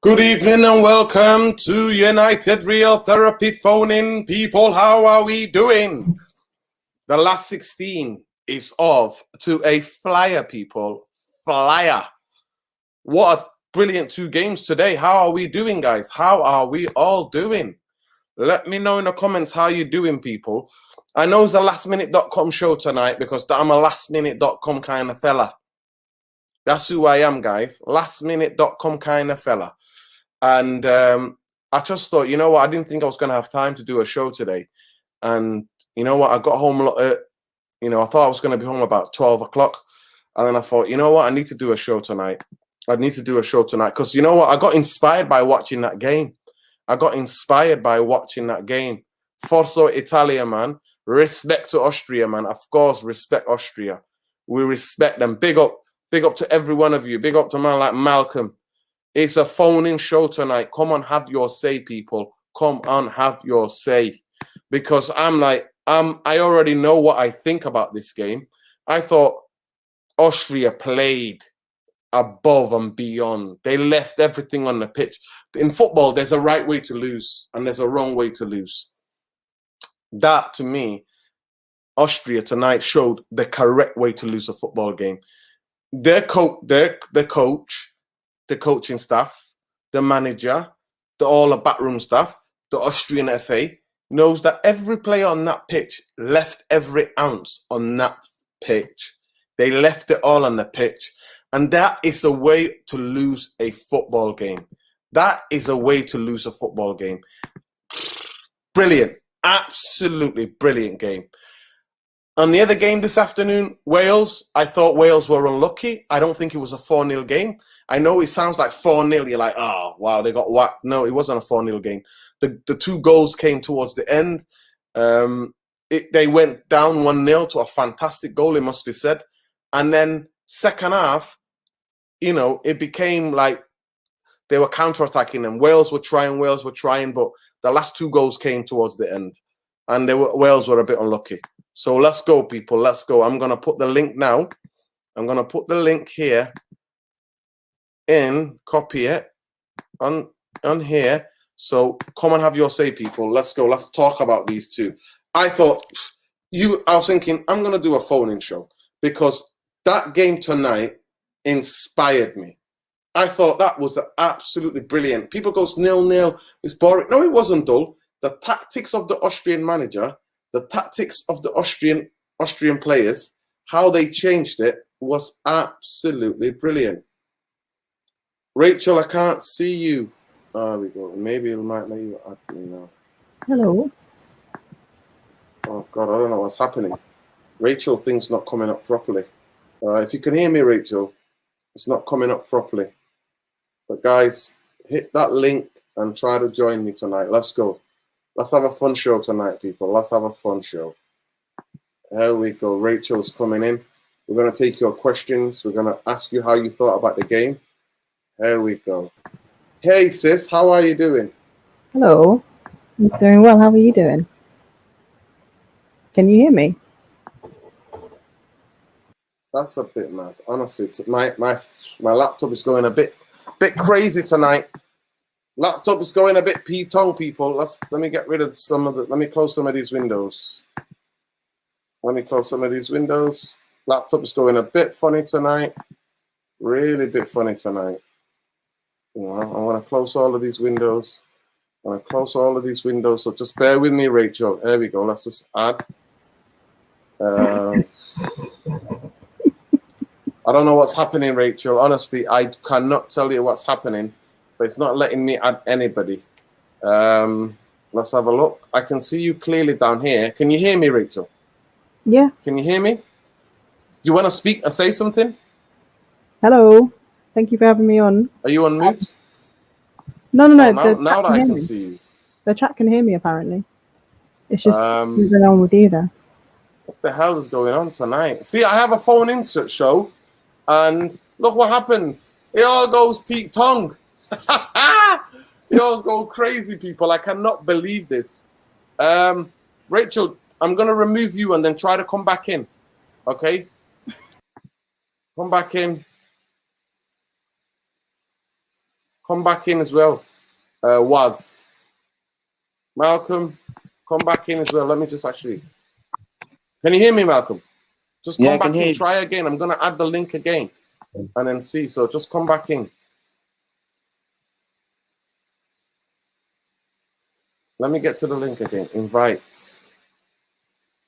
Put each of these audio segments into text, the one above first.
Good evening and welcome to United Real Therapy Phone-In. People, how are we doing? The last 16 is off to a flyer, people. Flyer. What a brilliant 2 games today. How are we doing, guys? How are we all doing? Let me know in the comments how you're doing, people. I know it's a lastminute.com show tonight because I'm a lastminute.com kind of fella. That's who I am, guys. Lastminute.com kind of fella. And I just thought, you know what? I didn't think I was going to have time to do a show today. And you know what? I got home, I thought I was going to be home about 12 o'clock. And then I thought, you know what? I need to do a show tonight. I need to do a show tonight. Because you know what? I got inspired by watching that game. Forza Italia, man. Respect to Austria, man. Of course, respect Austria. We respect them. Big up to every one of you. Big up to a man like Malcolm. It's a phone-in show tonight. Come on, have your say, people. Come on, have your say. Because I already know what I think about this game. I thought Austria played above and beyond. They left everything on the pitch. In football, there's a right way to lose and there's a wrong way to lose. That, to me, Austria tonight showed the correct way to lose a football game. The coach, the coaching staff, the manager, all the backroom staff, the Austrian FA knows that every player on that pitch left every ounce on that pitch. They left it all on the pitch. And that is a way to lose a football game. That is a way to lose a football game. Brilliant. Absolutely brilliant game. On the other game this afternoon, Wales, I thought Wales were unlucky. I don't think it was a 4-0 game. I know it sounds like 4-0. You're like, oh, wow, they got whacked. No, it wasn't a 4-0 game. The 2 goals came towards the end. They went down 1-0 to a fantastic goal, it must be said. And then second half, it became like they were counter-attacking them. Wales were trying, but the last 2 goals came towards the end. And Wales were a bit unlucky. So let's go, people. Let's go. I'm going to put the link now. I'm going to put the link here copy it on here. So come and have your say, people. Let's go. Let's talk about these 2. I was thinking, I'm going to do a phone-in show because that game tonight inspired me. I thought that was absolutely brilliant. People go 0-0. It's boring. No, it wasn't dull. The tactics of the Austrian manager, the tactics of the Austrian players, how they changed it was absolutely brilliant. Rachel, I can't see you. There we go. Maybe it might let you add me now. Hello. Oh, God, I don't know what's happening. Rachel, thing's not coming up properly. If you can hear me, Rachel, it's not coming up properly. But guys, hit that link and try to join me tonight. Let's go. Let's have a fun show tonight, people. Let's have a fun show. There we go. Rachel's coming in. We're going to take your questions. We're going to ask you how you thought about the game. There we go. Hey, sis. How are you doing? Hello. I'm doing well. How are you doing? Can you hear me? That's a bit mad. Honestly, my laptop is going a bit crazy tonight. Laptop is going a bit P-tongue, people. Let me get rid of some of it. Let me close some of these windows. Laptop is going a bit funny tonight. Really bit funny tonight. I want to close all of these windows. So just bear with me, Rachel. There we go. Let's just add. I don't know what's happening, Rachel. Honestly, I cannot tell you what's happening. But it's not letting me add anybody. Let's have a look. I can see you clearly down here. Can you hear me, Rachel? Yeah. Can you hear me? You want to speak and say something? Hello. Thank you for having me on. Are you on mute? No. Oh, now that I can see you. The chat can hear me, apparently. It's just something going on with you there. What the hell is going on tonight? See, I have a phone-in show, and look what happens. It all goes Pete Tong. They all go crazy, people. I cannot believe this. Rachel, I'm going to remove you and then try to come back in. Okay? Come back in. come back in as well. Was Malcolm, come back in as well. Let me just actually. Can you hear me, Malcolm? Just come back in. Try again. I'm gonna add the link again, and then see. So just come back in. Let me get to the link again. Invite.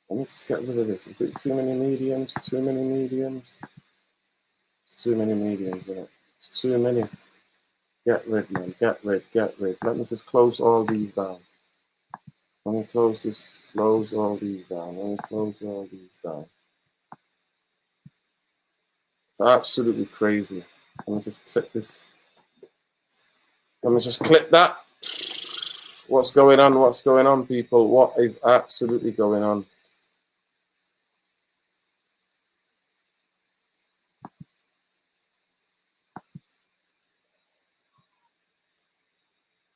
Let me just get rid of this. Is it too many mediums? Too many mediums? It's too many mediums, isn't it? It's too many. Get rid, man. Get rid. Get rid. Let me just close all these down. Let me close this. Close all these down. Let me close all these down. It's absolutely crazy. Let me just click this. Let me just click that. What's going on? What's going on, people? What is absolutely going on?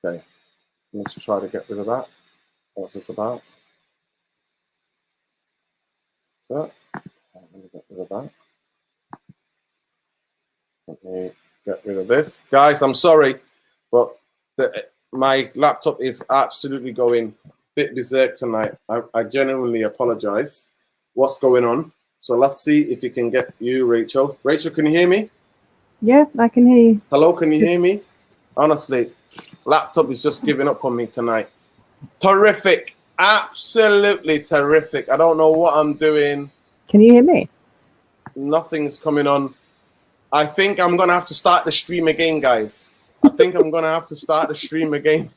Okay, let's try to get rid of that. What's this about? So, let me get rid of that. Let me get rid of this. Guys, I'm sorry, but my laptop is absolutely going a bit berserk tonight. I genuinely apologize. What's going on? So let's see if we can get you, Rachel. Rachel, can you hear me? Yeah, I can hear you. Hello, can you hear me? Honestly, laptop is just giving up on me tonight. Terrific. Absolutely terrific. I don't know what I'm doing. Can you hear me? Nothing's coming on. I think I'm going to have to start the stream again, guys. I think I'm going to have to start the stream again.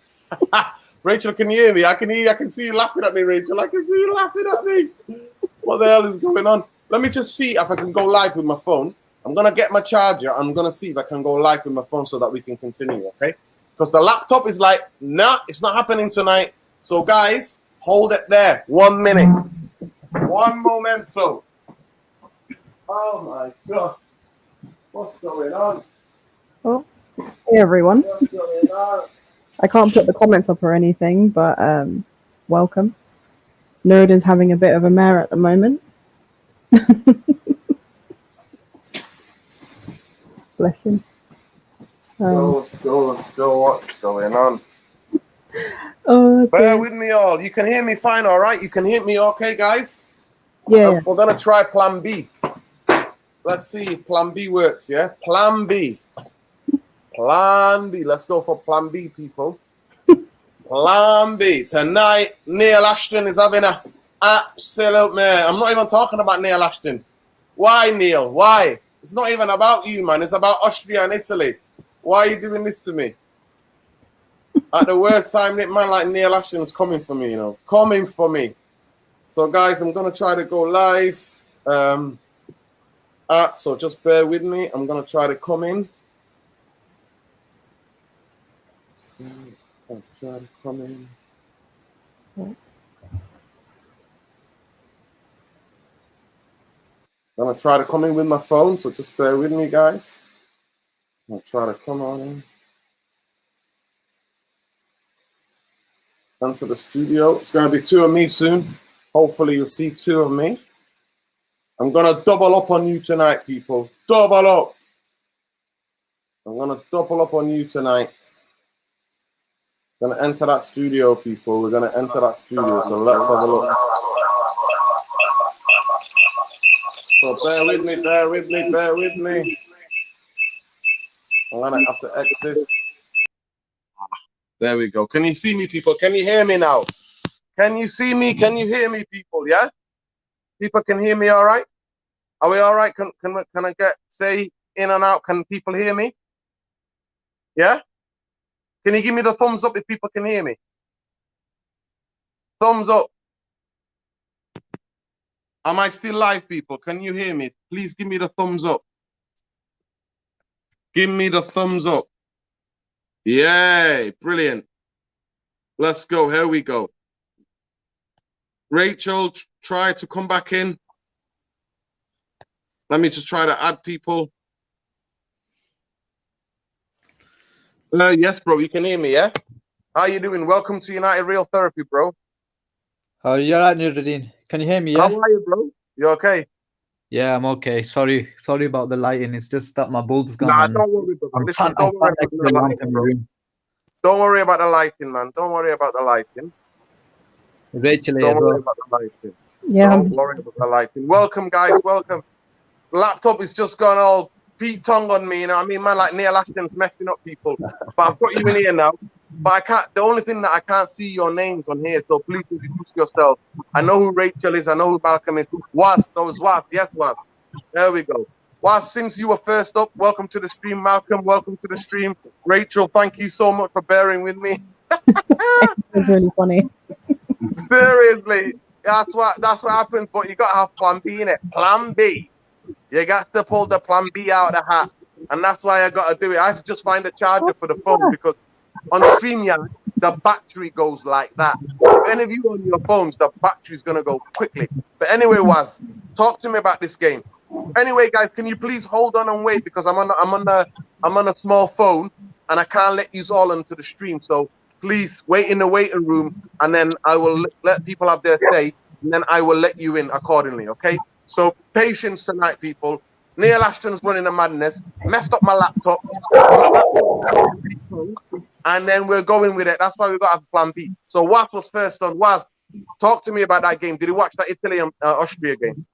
Rachel, can you hear me? I can hear you. I can see you laughing at me, Rachel. I can see you laughing at me. What the hell is going on? Let me just see if I can go live with my phone. I'm going to get my charger. I'm going to see if I can go live with my phone so that we can continue, okay? Because the laptop is like, nah, it's not happening tonight. So, guys, hold it there. 1 minute. One momento. Oh, my God. What's going on? Oh, hey, everyone. What's going on? I can't put the comments up or anything, but welcome. Noden's having a bit of a mare at the moment. Bless him. Let's go. What's going on? Oh, bear with me all. You can hear me fine, all right? You can hear me okay, guys? Yeah. We're going to try plan B. Let's see if plan B works, yeah? Plan B. Plan B. Let's go for plan B, people. Plan B. Tonight, Neil Ashton is having an absolute mare. I'm not even talking about Neil Ashton. Why, Neil? Why? It's not even about you, man. It's about Austria and Italy. Why are you doing this to me? At the worst time, man like Neil Ashton is coming for me, you know. Coming for me. So, guys, I'm going to try to go live. So just bear with me. I'm going to try to come in. I'll try to come in. I'm going to try to come in with my phone, so just bear with me, guys. I'll try to come on in. Onto the studio. It's going to be 2 of me soon. Hopefully you'll see 2 of me. I'm going to double up on you tonight, people. Double up. I'm going to double up on you tonight. Going to enter that studio, people. We're going to enter that studio, so let's have a look. So bear with me, bear with me, bear with me. I'm going to have to X this. There we go. Can you see me, people? Can you hear me now? Can you see me? Can you hear me, people? Yeah? People can hear me all right? Are we all right? Can I say in and out? Can people hear me? Yeah? Can you give me the thumbs up if people can hear me? Thumbs up. Am I still live, people? Can you hear me? Please give me the thumbs up. Give me the thumbs up. Yay, brilliant. Let's go. Here we go. Rachel, try to come back in. Let me just try to add people. Yes, bro, you can hear me, yeah? How you doing? Welcome to United Real Therapy, bro. How are you, Nuruddin? Can you hear me, yeah? How are you, bro? You okay? Yeah, I'm okay. Sorry about the lighting. It's just that my bulb's gone Nah, and don't worry, brother. I'm Listen, sat don't worry about next to the the lamp lighting, in the bro. room. Don't worry about the lighting, man. Don't worry about the lighting. Rachel here Don't as worry well. about the lighting. Yeah, Don't worry about the lighting. Welcome, guys. Welcome. Laptop is just gone all Pete tongue on me. You know what I mean, man? Like Neil Ashton's messing up people. But I've got you in here now. But I can't. The only thing that I can't see your names on here. So please introduce yourself. I know who Rachel is. I know who Malcolm is. Was those Was? Yes, Was. There we go. Was, since you were first up, welcome to the stream, Malcolm. Welcome to the stream, Rachel. Thank you so much for bearing with me. it's really funny. Seriously, that's what happens. But you gotta have plan B in it. Plan B. You got to pull the plan B out of the hat, and that's why I gotta do it. I had to just find a charger for the phone because on StreamYard the battery goes like that. If any of you on your phones, the battery's gonna go quickly. But anyway, Was, talk to me about this game. Anyway, guys, can you please hold on and wait because I'm on a small phone and I can't let you all into the stream. So please wait in the waiting room, and then I will let people have their say, and then I will let you in accordingly. Okay? So patience tonight, people. Neil Ashton's running a madness, messed up my laptop, and then we're going with it. That's why we got to have plan B. So Was was first on. Was, talk to me about that game. Did you watch that Italy Austria game?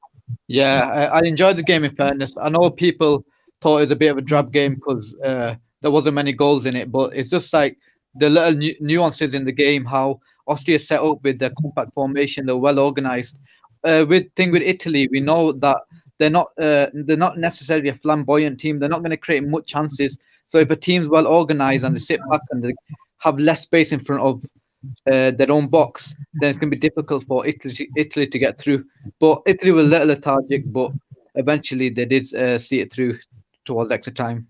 Yeah, I enjoyed the game in fairness. I know people thought it was a bit of a drab game because there wasn't many goals in it, but it's just like the little nuances in the game, how Austria set up with their compact formation, they're well organized. With Italy, we know that they're not necessarily a flamboyant team. They're not going to create much chances. So if a team's well organized and they sit back and they have less space in front of their own box, then it's going to be difficult for Italy to get through. But Italy were a little lethargic, but eventually they did see it through towards extra time.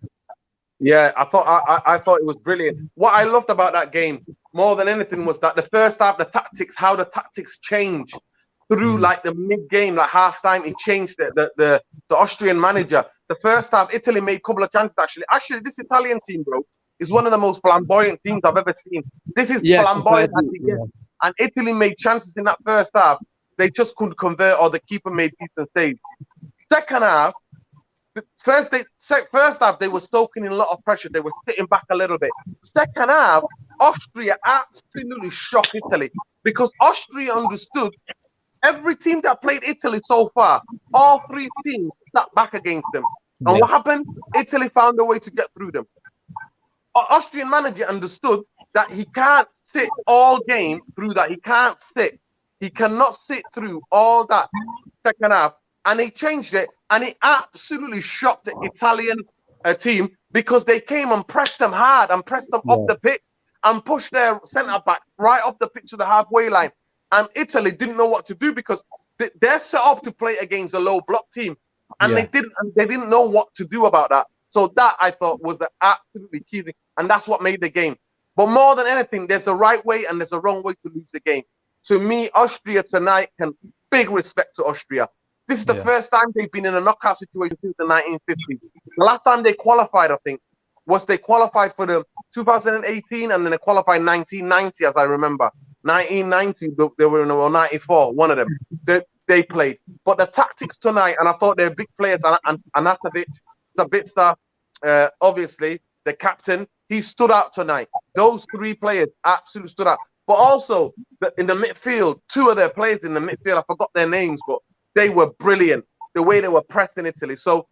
Yeah, I thought it was brilliant. What I loved about that game more than anything was that the first half, how the tactics changed through like the mid game, like half time. It changed the Austrian manager. The first half, Italy made a couple of chances actually. Actually, this Italian team, bro, is one of the most flamboyant teams I've ever seen. This is flamboyant as it gets. And Italy made chances in that first half. They just couldn't convert, or the keeper made decent saves. Second half. First half, they were soaking in a lot of pressure. They were sitting back a little bit. Second half, Austria absolutely shocked Italy because Austria understood every team that played Italy so far, all three teams sat back against them. And what happened? Italy found a way to get through them. Austrian manager understood that he can't sit all game through that. He can't sit. He cannot sit through all that second half. And he changed it, and it absolutely shocked the Italian team because they came and pressed them hard and pressed them up the pitch and pushed their centre back right up the pitch to the halfway line. And Italy didn't know what to do because they're set up to play against a low block team, and they didn't know what to do about that. So that I thought was the absolutely key thing, and that's what made the game. But more than anything, there's a right way and there's a wrong way to lose the game. To me, Austria tonight big respect to Austria. This is the first time they've been in a knockout situation since the 1950s. The last time they qualified, I think, was they qualified for the 2018, and then they qualified 1990, as I remember. 1990, they were in 94, one of them. They played. But the tactics tonight, and I thought they're big players, and Anatovic, Sabitzer, obviously, the captain, he stood out tonight. Those three players absolutely stood out. But also, in the midfield, two of their players in the midfield, I forgot their names, but they were brilliant, the way they were pressing Italy. So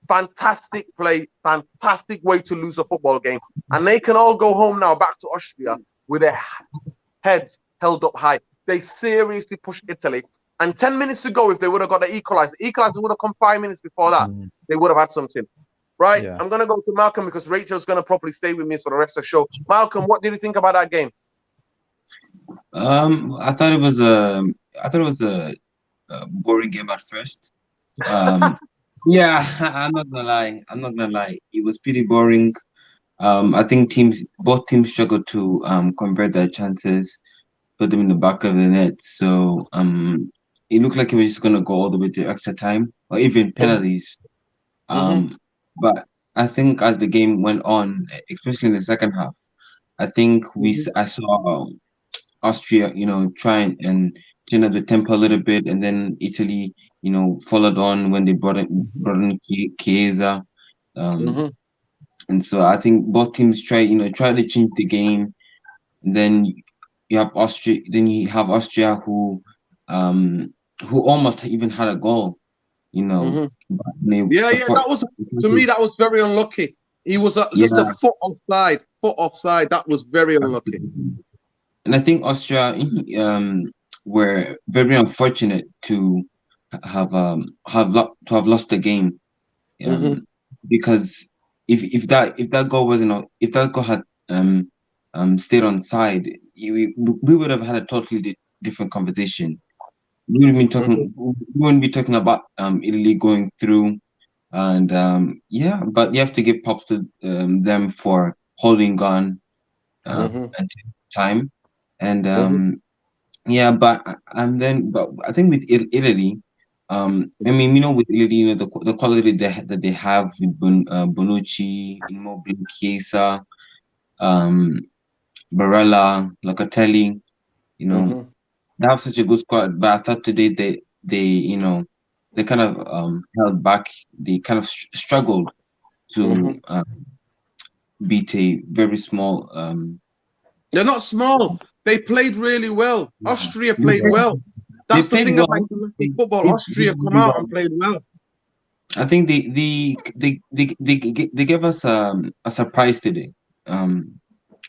fantastic play, fantastic way to lose a football game. And they can all go home now back to Austria with their heads held up high. They seriously pushed Italy. And 10 minutes ago, if they would have got the equalizer would have come 5 minutes before that. They would have had something. Right? I'm going to go to Malcolm because Rachel's going to probably stay with me for the rest of the show. Malcolm, what did you think about that game? I thought it was a boring game at first. Yeah, I'm not gonna lie. It was pretty boring. I think both teams struggled to convert their chances, put them in the back of the net. So it looked like it was just gonna go all the way to extra time or even penalties. But I think as the game went on, especially in the second half, I think I saw Austria, try and turn up the tempo a little bit, and then Italy, followed on when they brought in Chiesa. Mm-hmm. And so I think both teams try to change the game. And then you have Austria. Then you have Austria who almost even had a goal. Mm-hmm. But Yeah, that was, to me, that was very unlucky. He was just a foot offside. That was very unlucky. And I think Austria were very unfortunate to have lost the game. Mm-hmm. Because if that goal if that goal had stayed on side, we would have had a totally different conversation. We would have been talking. We wouldn't be talking about Italy going through, and but you have to give props to them for holding on until time, and but I think with Italy, I mean, with Italy, the quality that they have with Bonucci, Immobile, Chiesa, um, Barella, Locatelli, they have such a good squad. But I thought today they kind of held back. They kind of struggled to beat a very small. They're not small. They played really well. Austria played well. They That's the played thing well. about international football. Austria come out and played well. I think they gave us a surprise today. Because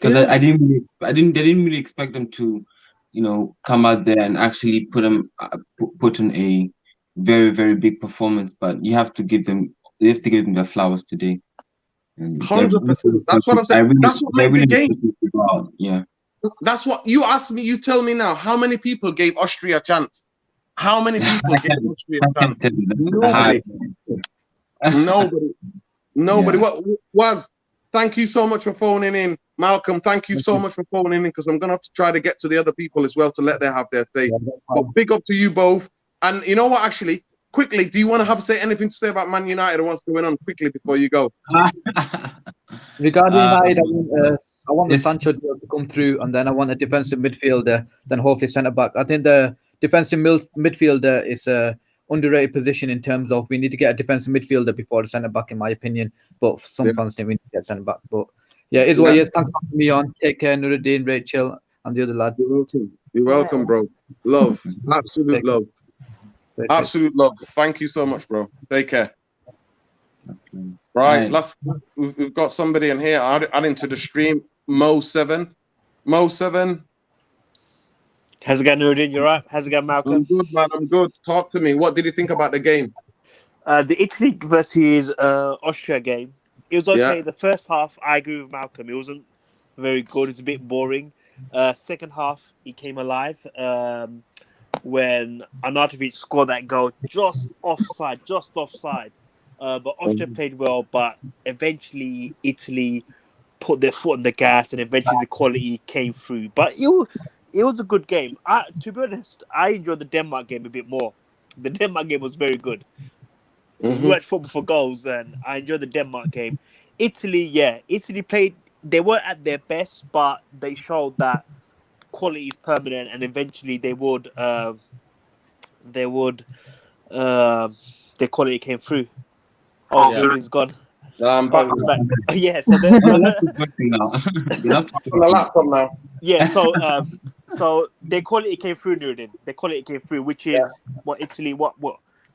Yeah. they didn't really expect them to, come out there and actually put in a very, very big performance. But you have to give them their flowers today. And 100%. That's what I'm saying. That's what made the game. Yeah. That's what you asked me. You tell me now. How many people gave Austria a chance? How many people gave Austria a chance? Nobody. Nobody. Yeah. What was? Thank you so much for phoning in, Malcolm. Thank you so much for phoning in, because I'm gonna have to try to get to the other people as well to let them have their say. But big up to you both. And you know what? Actually, quickly, do you want to say anything to say about Man United and what's going on quickly before you go? Regarding United, I want the Sancho deal to come through, and then I want a defensive midfielder, then hopefully centre back. I think the defensive midfielder is a underrated position in terms of we need to get a defensive midfielder before the centre back, in my opinion. But some fans think we need to get centre back. But yeah, it's what it is. Thanks for having me on. Take care, Nuruddin, Rachel, and the other lad. You're welcome, bro. Love, absolute love, absolute love. Thank you so much, bro. Take care. Right, we've got somebody in here adding to the stream. Mo7. How's it going, Nuruddin? You right? How's it going, Malcolm? I'm good, man. I'm good. Talk to me. What did you think about the game? The Italy versus Austria game. It was okay. Yeah. The first half, I agree with Malcolm. It wasn't very good. It's a bit boring. Second half, he came alive when Arnautovic scored that goal just offside. But Austria played well, but eventually Italy put their foot on the gas, and eventually the quality came through. But it was a good game. To be honest, I enjoyed the Denmark game a bit more. The Denmark game was very good. We watched football for goals, and I enjoyed the Denmark game. Italy played. They weren't at their best, but they showed that quality is permanent, and eventually their quality came through. Oh, Nuruddin's gone. Yeah, so then on the laptop now. Yeah, so their quality came through, Nuruddin. Their quality came through, which is what Italy what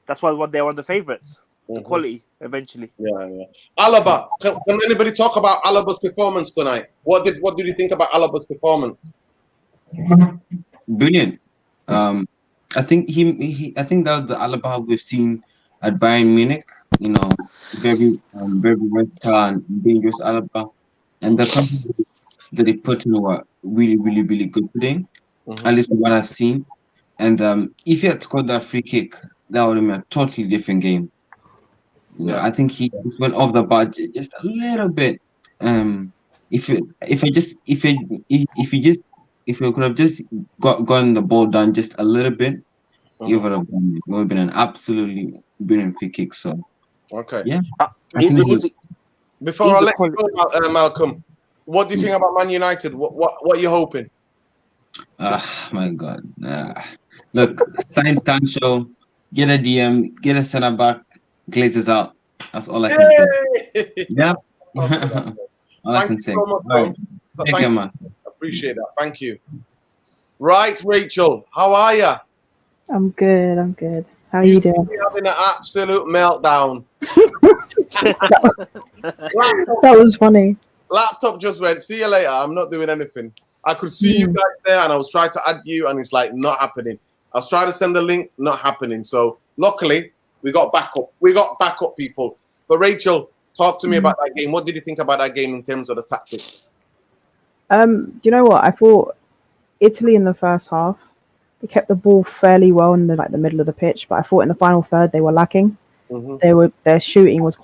that's why they're one of the favourites. The quality eventually. Yeah. Alaba. Can anybody talk about Alaba's performance tonight? What did you think about Alaba's performance? Brilliant. I think I think that was the Alaba we've seen at Bayern Munich. Very very versatile and dangerous Alaba, and the company that they put in were really really really good today. At least what I've seen. And if he had scored that free kick, that would have been a totally different game. I think he just went off the budget just a little bit. If you could have just gotten the ball down just a little bit, you would have done it. It would have been an absolutely brilliant free kick. So yeah. Before I let you go, Malcolm, what do you think about Man United? What are you hoping? My God. Look, sign Sancho, get a DM, get a center back, Glazes out. That's all I can say. Yay! Yep. Okay, that's it. All I Thank can you say. so much, All right. bro. Take Thank care, you. man. Appreciate that. Thank you. Right, Rachel, how are you? I'm good. I'm good. How are You you doing? having an absolute meltdown. That was funny. Laptop just went, see you later. I'm not doing anything. I could see you Hmm. guys there and I was trying to add you and it's like not happening. I was trying to send a link, not happening. So luckily we got backup. We got backup people. But Rachel, talk to me about that game. What did you think about that game in terms of the tactics? You know what? I thought Italy in the first half, they kept the ball fairly well in the middle of the pitch, but I thought in the final third they were lacking. Mm-hmm. Their shooting was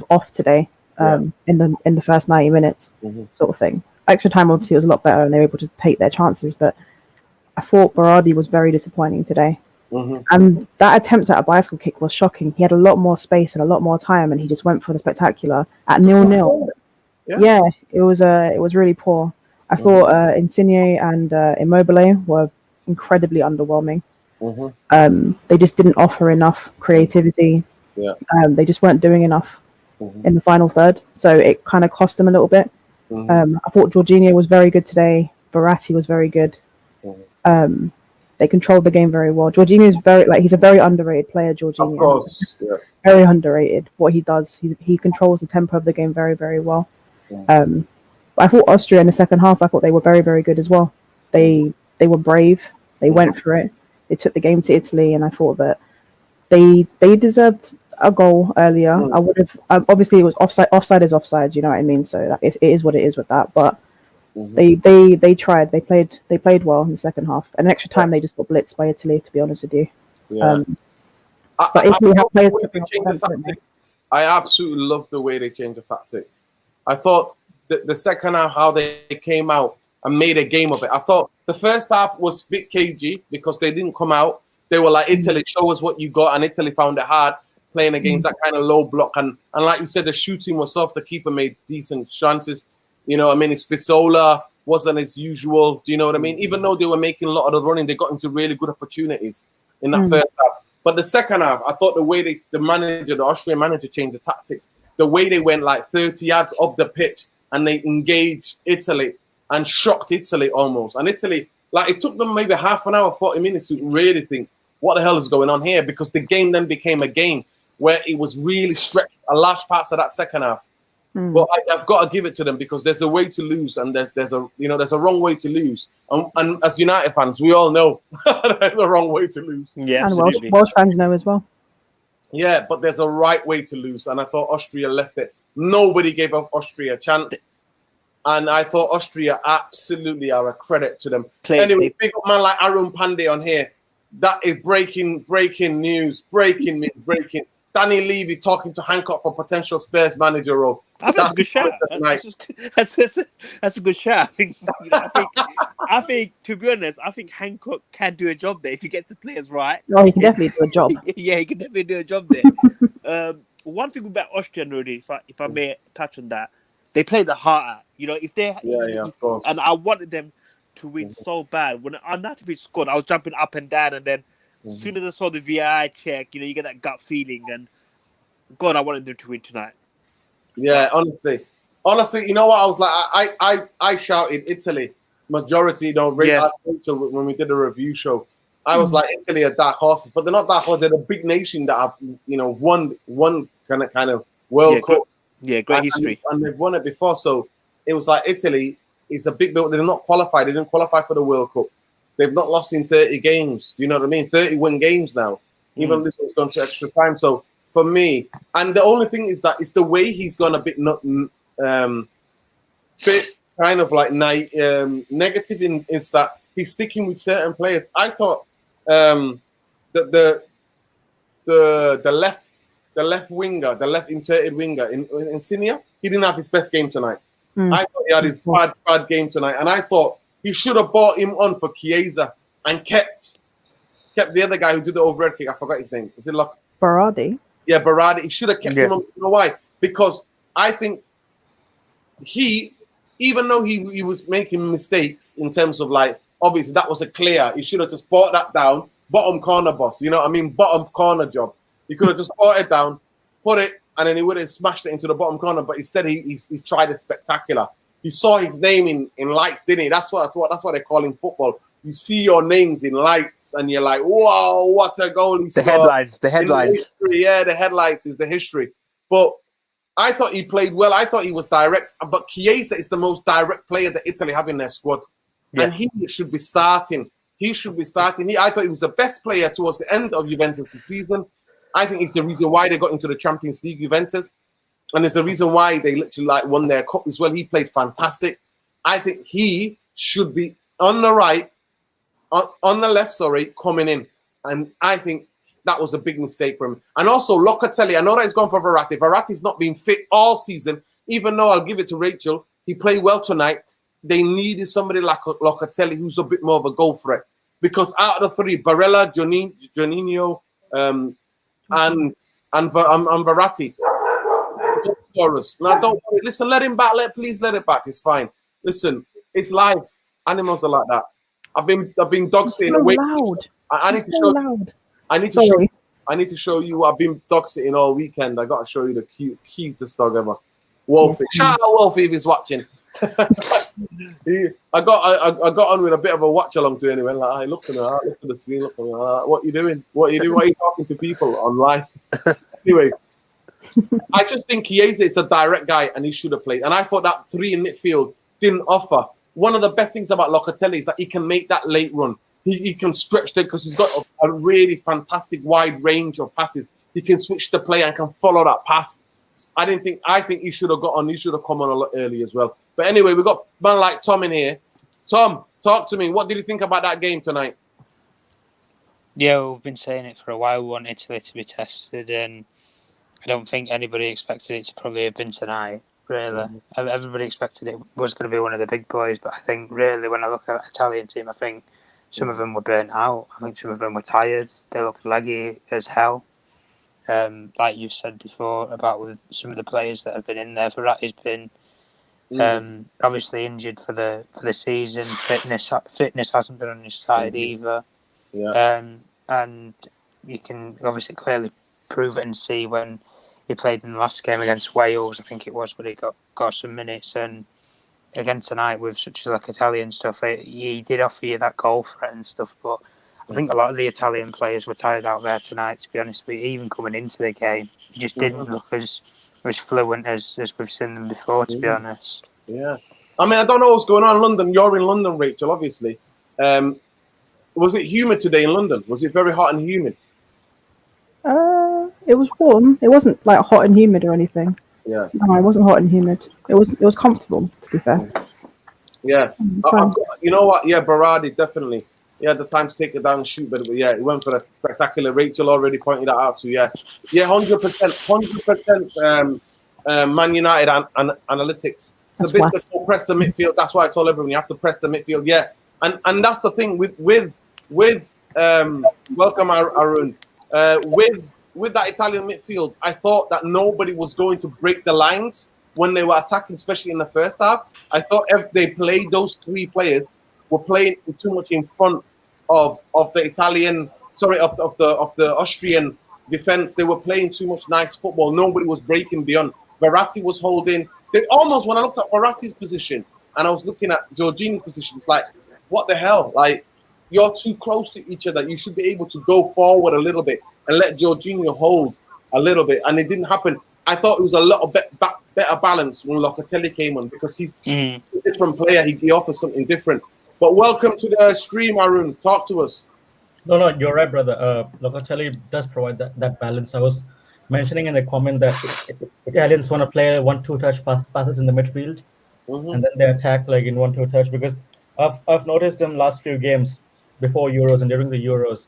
off today. Yeah. In the first 90 minutes, Mm-hmm. sort of thing. Extra time obviously was a lot better and they were able to take their chances, but I thought Berardi was very disappointing today. Mm-hmm. And that attempt at a bicycle kick was shocking. He had a lot more space and a lot more time, and he just went for the spectacular at 0-0. Yeah, it was really poor. I thought Insigne and Immobile were incredibly underwhelming. Mm-hmm. They just didn't offer enough creativity. Yeah. They just weren't doing enough Mm-hmm. in the final third, so it kind of cost them a little bit. Mm-hmm. I thought Jorginho was very good today. Verratti was very good. They controlled the game very well. Jorginho is he's a very underrated player. Jorginho, Of course. Yeah. very underrated. What he does, he controls the tempo of the game very, very well. Yeah. But I thought Austria in the second half, I thought they were very, very good as well. They were brave. They went for it. They took the game to Italy, and I thought that they deserved a goal earlier. I would have obviously it was offside. Offside is offside. You know what I mean. So it is what it is with that. But they tried. They played well in the second half. And extra time they just got blitzed by Italy. To be honest with you. Yeah. But Italy have players. I absolutely love the way they changed the tactics. I thought the second half, how they came out and made a game of it. I thought the first half was a bit cagey because they didn't come out. They were like, Italy, show us what you got. And Italy found it hard playing against that kind of low block. And like you said, the shooting was soft. The keeper made decent chances. You know, I mean, Spisola wasn't as usual. Do you know what I mean? Even though they were making a lot of the running, they got into really good opportunities in that first half. But the second half, I thought the way the Austrian manager changed the tactics, the way they went like 30 yards up the pitch and they engaged Italy and shocked Italy almost. And Italy, like it took them maybe half an hour, 40 minutes to really think, what the hell is going on here? Because the game then became a game where it was really stretched a large parts of that second half. But I've got to give it to them because there's a way to lose and there's a wrong way to lose. And as United fans, we all know there's a wrong way to lose. Yeah, And absolutely. Welsh fans know as well. Yeah, but there's a right way to lose. And I thought Austria left it. Nobody gave up Austria a chance. And I thought Austria absolutely are a credit to them. Anyway, big up man like Arun Pandey on here. That is breaking news. Breaking. Danny Levy talking to Hancock for potential Spurs manager role. I think that's a good shout. That's a good shout. I think, to be honest, I think Hancock can do a job there if he gets the players right. Oh, he can definitely do a job. Yeah, he can definitely do a job there. One thing about Austria, really, if I may touch on that, they play the heart out. You know, if they, of course. And I wanted them to win so bad. When Arnautovic scored, I was jumping up and down, and then as soon as I saw the VI check, you get that gut feeling, and God, I wanted them to win tonight. Yeah, honestly, you know what? I was like, I shouted Italy majority. When we did a review show, I was like, Italy are dark horses, but they're not dark horses. They're a big nation that have won kind of World Cup. Great history, and they've won it before. So it was like Italy is a big build. They're not qualified. They didn't qualify for the World Cup. They've not lost in 30 games. Do you know what I mean? 31 games now. Even this one's gone to extra time. So for me, and the only thing is that it's the way he's gone a bit kind of like negative in that he's sticking with certain players. I thought that the left winger, the left inserted winger in Insigne, he didn't have his best game tonight. I thought he had his bad game tonight, and I thought he should have brought him on for Chiesa and kept the other guy who did the overhead kick. I forgot his name. Is it like Berardi? Yeah, Berardi. He should have kept him on. You know why? Because I think even though he was making mistakes in terms of like obviously that was a clear. He should have just brought that down. Bottom corner, boss. You know what I mean? Bottom corner job. He could have just brought it down, put it, and then he would have smashed it into the bottom corner. But instead, he's tried a spectacular. He saw his name in lights, didn't he? That's what they call in football. You see your names in lights, and you're like, "Wow, what a goal he scored!" The headlines. The headlights is the history. But I thought he played well. I thought he was direct. But Chiesa is the most direct player that Italy have in their squad, and he should be starting. He should be starting. I thought he was the best player towards the end of Juventus' season. I think it's the reason why they got into the Champions League, Juventus. And it's the reason why they literally won their cup as well. He played fantastic. I think he should be on the right, on the left, coming in. And I think that was a big mistake for him. And also Locatelli, I know that he's gone for Verratti. Verratti's not been fit all season, even though I'll give it to Rachel. He played well tonight. They needed somebody like Locatelli who's a bit more of a goal threat. Because out of the three, Barella, Juninho, and Verratti. Now don't worry. Listen, let him back. Please let it back. It's fine. Listen, it's live. Animals are like that. I've been dog sitting away. I need to show. Loud. I need to show you. I've been dog sitting all weekend. I got to show you the cutest dog ever. Wolfie. Shout out Wolfie if he's watching. I got on with a bit of a watch along to anyway. Like, I look at the screen, look at me, what you doing? What you doing? Why are you talking to people online? Anyway, I just think Chiesa is a direct guy and he should have played. And I thought that three in midfield didn't offer. One of the best things about Locatelli is that he can make that late run. He can stretch it because he's got a really fantastic wide range of passes. He can switch the play and can follow that pass. I think he should have got on. He should have come on a lot early as well. But anyway, we've got man like Tom in here. Tom, talk to me. What did you think about that game tonight? Yeah, we've been saying it for a while. We want Italy to be tested, and I don't think anybody expected it to probably have been tonight, really. Everybody expected it was going to be one of the big boys, but I think really when I look at the Italian team, I think some of them were burnt out. I think some of them were tired. They looked leggy as hell. Like you said before about with some of the players that have been in there. Verratti's been obviously injured for the season. Fitness hasn't been on his side either. Yeah. And you can obviously clearly prove it and see when he played in the last game against Wales, I think it was, where he got some minutes. And again tonight with such like Italian stuff, he did offer you that goal threat and stuff, but I think a lot of the Italian players were tired out there tonight, to be honest with you. Even coming into the game, he just didn't look as fluent as we've seen them before, to be honest. Yeah. I mean, I don't know what's going on in London. You're in London, Rachel, obviously. Was it humid today in London? Was it very hot and humid? It was warm. It wasn't like hot and humid or anything. Yeah. No, it wasn't hot and humid. It was comfortable, to be fair. Yeah. You know what? Yeah, Berardi, definitely. He had the time to take it down and shoot, but yeah, he went for a spectacular. Rachel already pointed that out to you. Yeah, 100%, Man United analytics. It's a business to press the midfield. That's why I told everyone you have to press the midfield. Yeah, and that's the thing with welcome Arun. With that Italian midfield, I thought that nobody was going to break the lines when they were attacking, especially in the first half. I thought if they played, those three players were playing too much in front of the Italian, of the Austrian defense. They were playing too much nice football. Nobody was breaking beyond. Verratti was holding. They almost, when I looked at Verratti's position and I was looking at Jorginho's position, it's like, what the hell? Like, you're too close to each other. You should be able to go forward a little bit and let Jorginho hold a little bit. And it didn't happen. I thought it was a little bit better balance when Locatelli came on because he's a different player. He offers something different. But welcome to the stream, Arun. Talk to us. No, you're right, brother. Locatelli does provide that balance. I was mentioning in the comment that Italians want to play 1-2 touch passes in the midfield, and then they attack like in 1-2 touch, because I've noticed them last few games before Euros and during the Euros.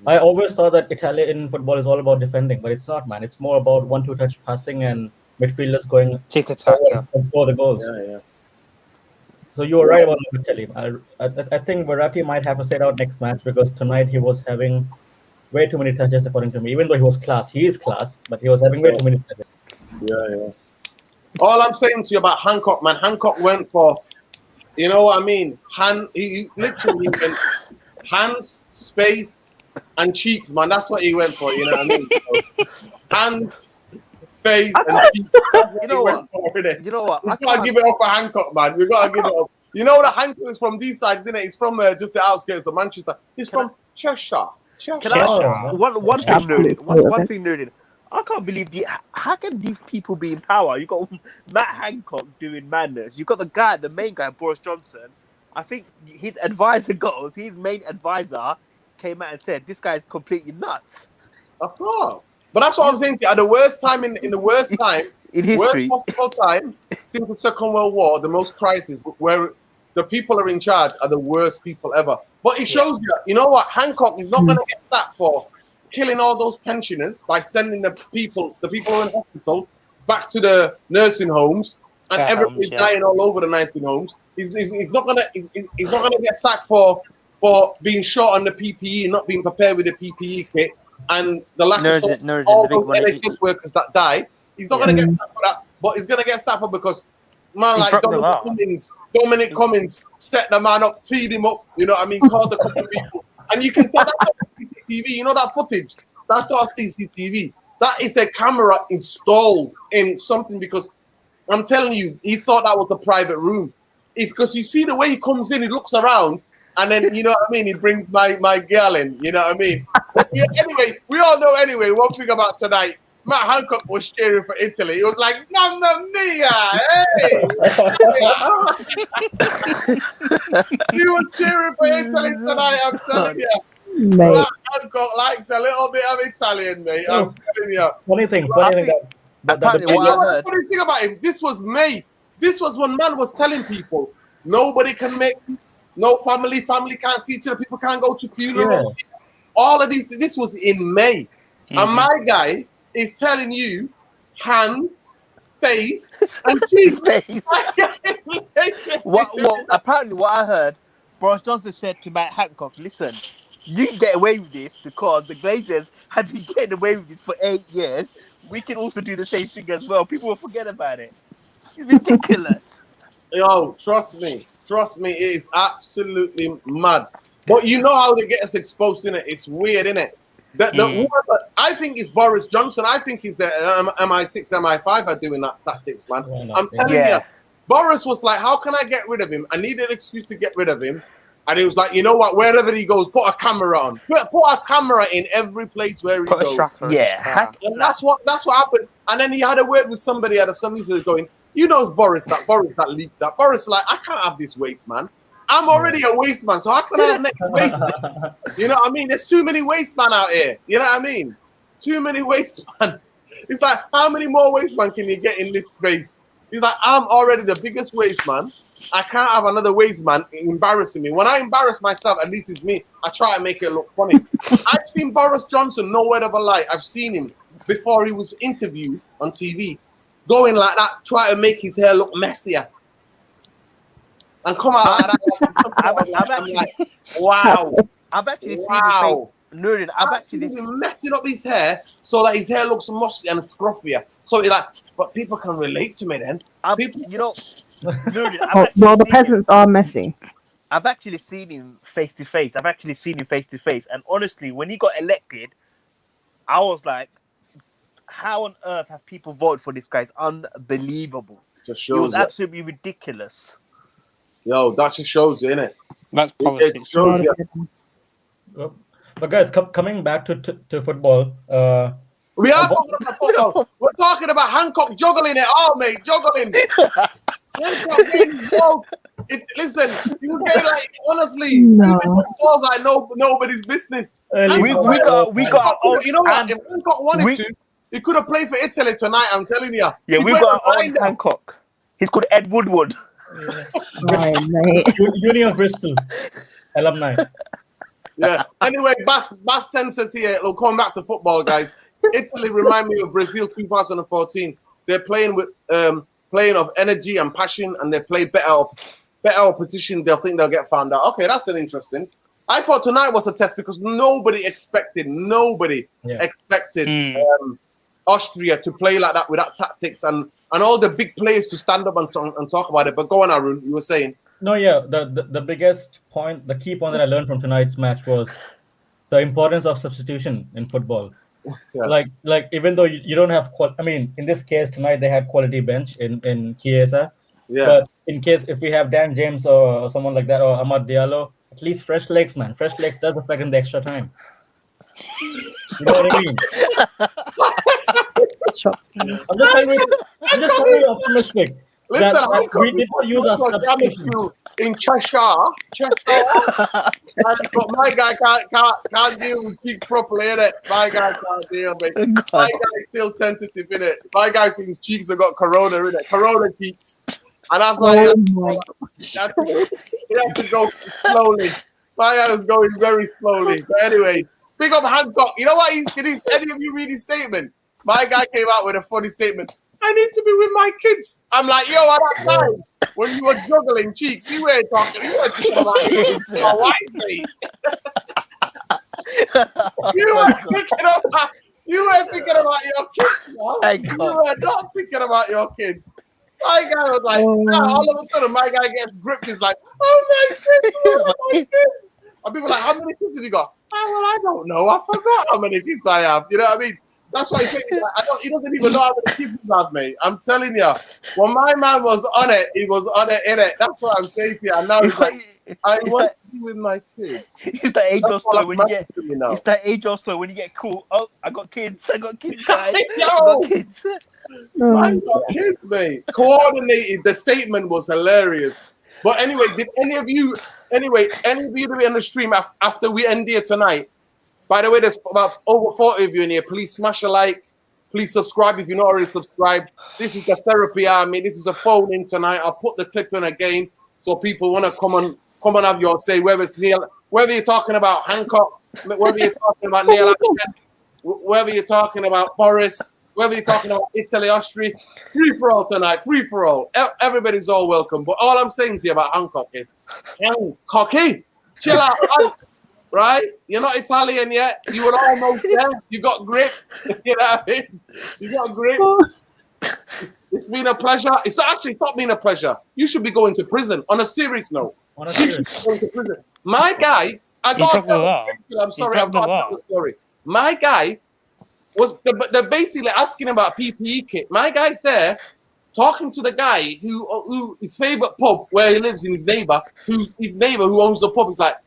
I always thought that Italian football is all about defending, but it's not, man. It's more about 1-2 touch passing and midfielders going tiki-taka and score the goals. Yeah. So you were right about Locatelli. I think Verratti might have to sit out next match because tonight he was having way too many touches, according to me. Even though he was class, he is class, but he was having way too many touches. Yeah. All I'm saying to you about Hancock, man, Hancock went for You know what I mean? He literally went hands, space, and cheeks, man. That's what he went for. You know what I mean? So, hands, face, and cheeks. You know what? You know what? We gotta give it up for Hancock, man. We gotta give it up. You know the Hancock is from these sides, isn't it? He's from just the outskirts of Manchester. He's from Cheshire. Can I one thing noted? I can't believe how can these people be in power? You got Matt Hancock doing madness. You got the main guy, Boris Johnson. I think his main advisor came out and said this guy is completely nuts. Of course. But that's what I'm saying. At the worst time in the worst time in history, worst possible time since the Second World War, the most crisis where the people are in charge are the worst people ever. But it shows you know what? Hancock is not going to get sacked for killing all those pensioners by sending the people who are in hospital back to the nursing homes and everybody's dying all over the nursing homes. He's not gonna get sacked for being short on the PPE, not being prepared with the PPE kit, and the lack of all those NHS workers that died. He's not gonna get sacked for that, but he's gonna get sacked for because man like Dominic Cummings set the man up, teed him up. You know what I mean? Called the couple of people. And you can tell that's not CCTV. You know that footage? That's not CCTV. That is a camera installed in something because I'm telling you, he thought that was a private room. Because you see the way he comes in, he looks around, and then, you know what I mean, he brings my girl in, you know what I mean? But anyway, we all know anyway, one thing about tonight, Matt Hancock was cheering for Italy. He was like, Mamma mia, hey! He was cheering for Italy tonight, I'm telling you. Mate. Matt Hancock likes a little bit of Italian, mate. I'm telling you. Funny thing what I heard. Funny thing about him, this was May. This was when man was telling people, nobody can make no family can't see each other, people can't go to funerals. Yeah. All of this was in May. And my guy is telling you hands, face, and cheeks. Apparently what I heard, Boris Johnson said to Matt Hancock, listen, you can get away with this because the Glazers have been getting away with this for 8 years. We can also do the same thing as well. People will forget about it. It's ridiculous. Yo, trust me, it is absolutely mad. But you know how they get us exposed, innit? It's weird, innit? I think it's Boris Johnson. I think it's the MI6, MI5 are doing that tactics, man. I'm telling you. Boris was like, how can I get rid of him? I need an excuse to get rid of him. And he was like, you know what? Wherever he goes, put a camera on. Put a camera in every place where he goes. And that's what happened. And then he had a word with somebody at somebody who was going, you know, Boris that leaked that. Boris like, I can't have this waste man. I'm already a waste man, so how can I have next waste man? You know what I mean? There's too many waste man out here. You know what I mean? Too many waste man. It's like, how many more waste man can you get in this space? He's like, I'm already the biggest waste man. I can't have another waste man embarrassing me. When I embarrass myself, at least it's me. I try to make it look funny. I've seen Boris Johnson, no word of a lie. I've seen him before he was interviewed on TV, going like that, try to make his hair look messier. And come out like that. I'm like, wow. I've actually seen him. I've actually seen him messing up his hair so that his hair looks mossy and scruffier. So he's like, but people can relate to me then. Well, the peasants are messy. I've actually seen him face to face. And honestly, when he got elected, I was like, how on earth have people voted for this guy? It's unbelievable. It was absolutely ridiculous. Yo, that just shows you, innit? That's politics. But guys, coming back to football. We are talking about football. We're talking about Hancock juggling it all, mate. Juggling. Hancock getting involved. Listen, you get like, honestly, balls like nobody's business. We got. You know what? If Hancock wanted to, he could have played for Italy tonight. I'm telling you. Yeah, we got our own Hancock. He's called Ed Woodward. Right, mate. Uni of Bristol alumni. Yeah. Anyway, Basten says here, it'll come back to football, guys. Italy remind me of Brazil 2014. They're playing with playing of energy and passion, and they play better opposition. They'll think they'll get found out. Okay, that's an interesting. I thought tonight was a test because nobody expected Austria to play like that without tactics and all the big players to stand up and talk about it. But go on, Arun, you were saying. No, yeah. The biggest point, the key point that I learned from tonight's match was the importance of substitution in football. Yeah. Like even though you don't have I mean, in this case tonight they had quality bench in Chiesa. Yeah. But in case if we have Dan James or someone like that or Amad Diallo, at least fresh legs, man. Fresh legs does affect in the extra time. You know what I mean? Shots. I'm just trying to be optimistic. Listen, that we did not use our substitution. In Cheshire, but my guy can't deal with cheeks properly, innit? My guy can't deal, mate. My guy's still tentative, innit? My guy thinks cheeks have got corona, innit? Corona cheeks. And that's why he has to go slowly. My guy was going very slowly. But anyway, big up Hancock. You know what? Did any of you read his statement? My guy came out with a funny statement. I need to be with my kids. I'm like, yo, at that time, when you were juggling cheeks, you weren't talking. You weren't thinking about your wife, mate. You weren't thinking about your kids, man. You were not thinking about your kids. My guy was like, all of a sudden, my guy gets gripped. He's like, oh, my kids. And people are like, how many kids have you got? Oh, well, I don't know. I forgot how many kids I have. You know what I mean? That's why he's saying, he doesn't even know how many kids he has, mate. I'm telling you, when my man was on it, he was on it, in it. That's what I'm saying to you. And now he's like, I want to be with my kids. It's that age also when you get. It's that age also when you get cool. Oh, I got kids, guys. I got kids. I got kids, mate. Coordinated. The statement was hilarious. But anyway, did any of you to be on the stream after we end here tonight? By the way, there's about over 40 of you in here. Please smash a like. Please subscribe if you're not already subscribed. This is the therapy army. This is a phone in tonight. I'll put the clip in again so people want to come and have your say. Whether it's Neil, whether you're talking about Hancock, whether you're talking about Neil, whether you're talking about Boris, whether you're talking about Italy, Austria, free for all tonight. Free for all. Everybody's all welcome. But all I'm saying to you about Hancock is, Hancocky, chill out. Right? You're not Italian yet. You were almost there. You got grip. You know what I mean? You got grip. It's been a pleasure. It's not been a pleasure. You should be going to prison. On a serious note. Going to prison. My guy, I'm sorry, I've got to tell the story. My guy was they're basically asking about PPE kit. My guy's there talking to the guy who his favorite pub where he lives in his neighbor who owns the pub. He's like,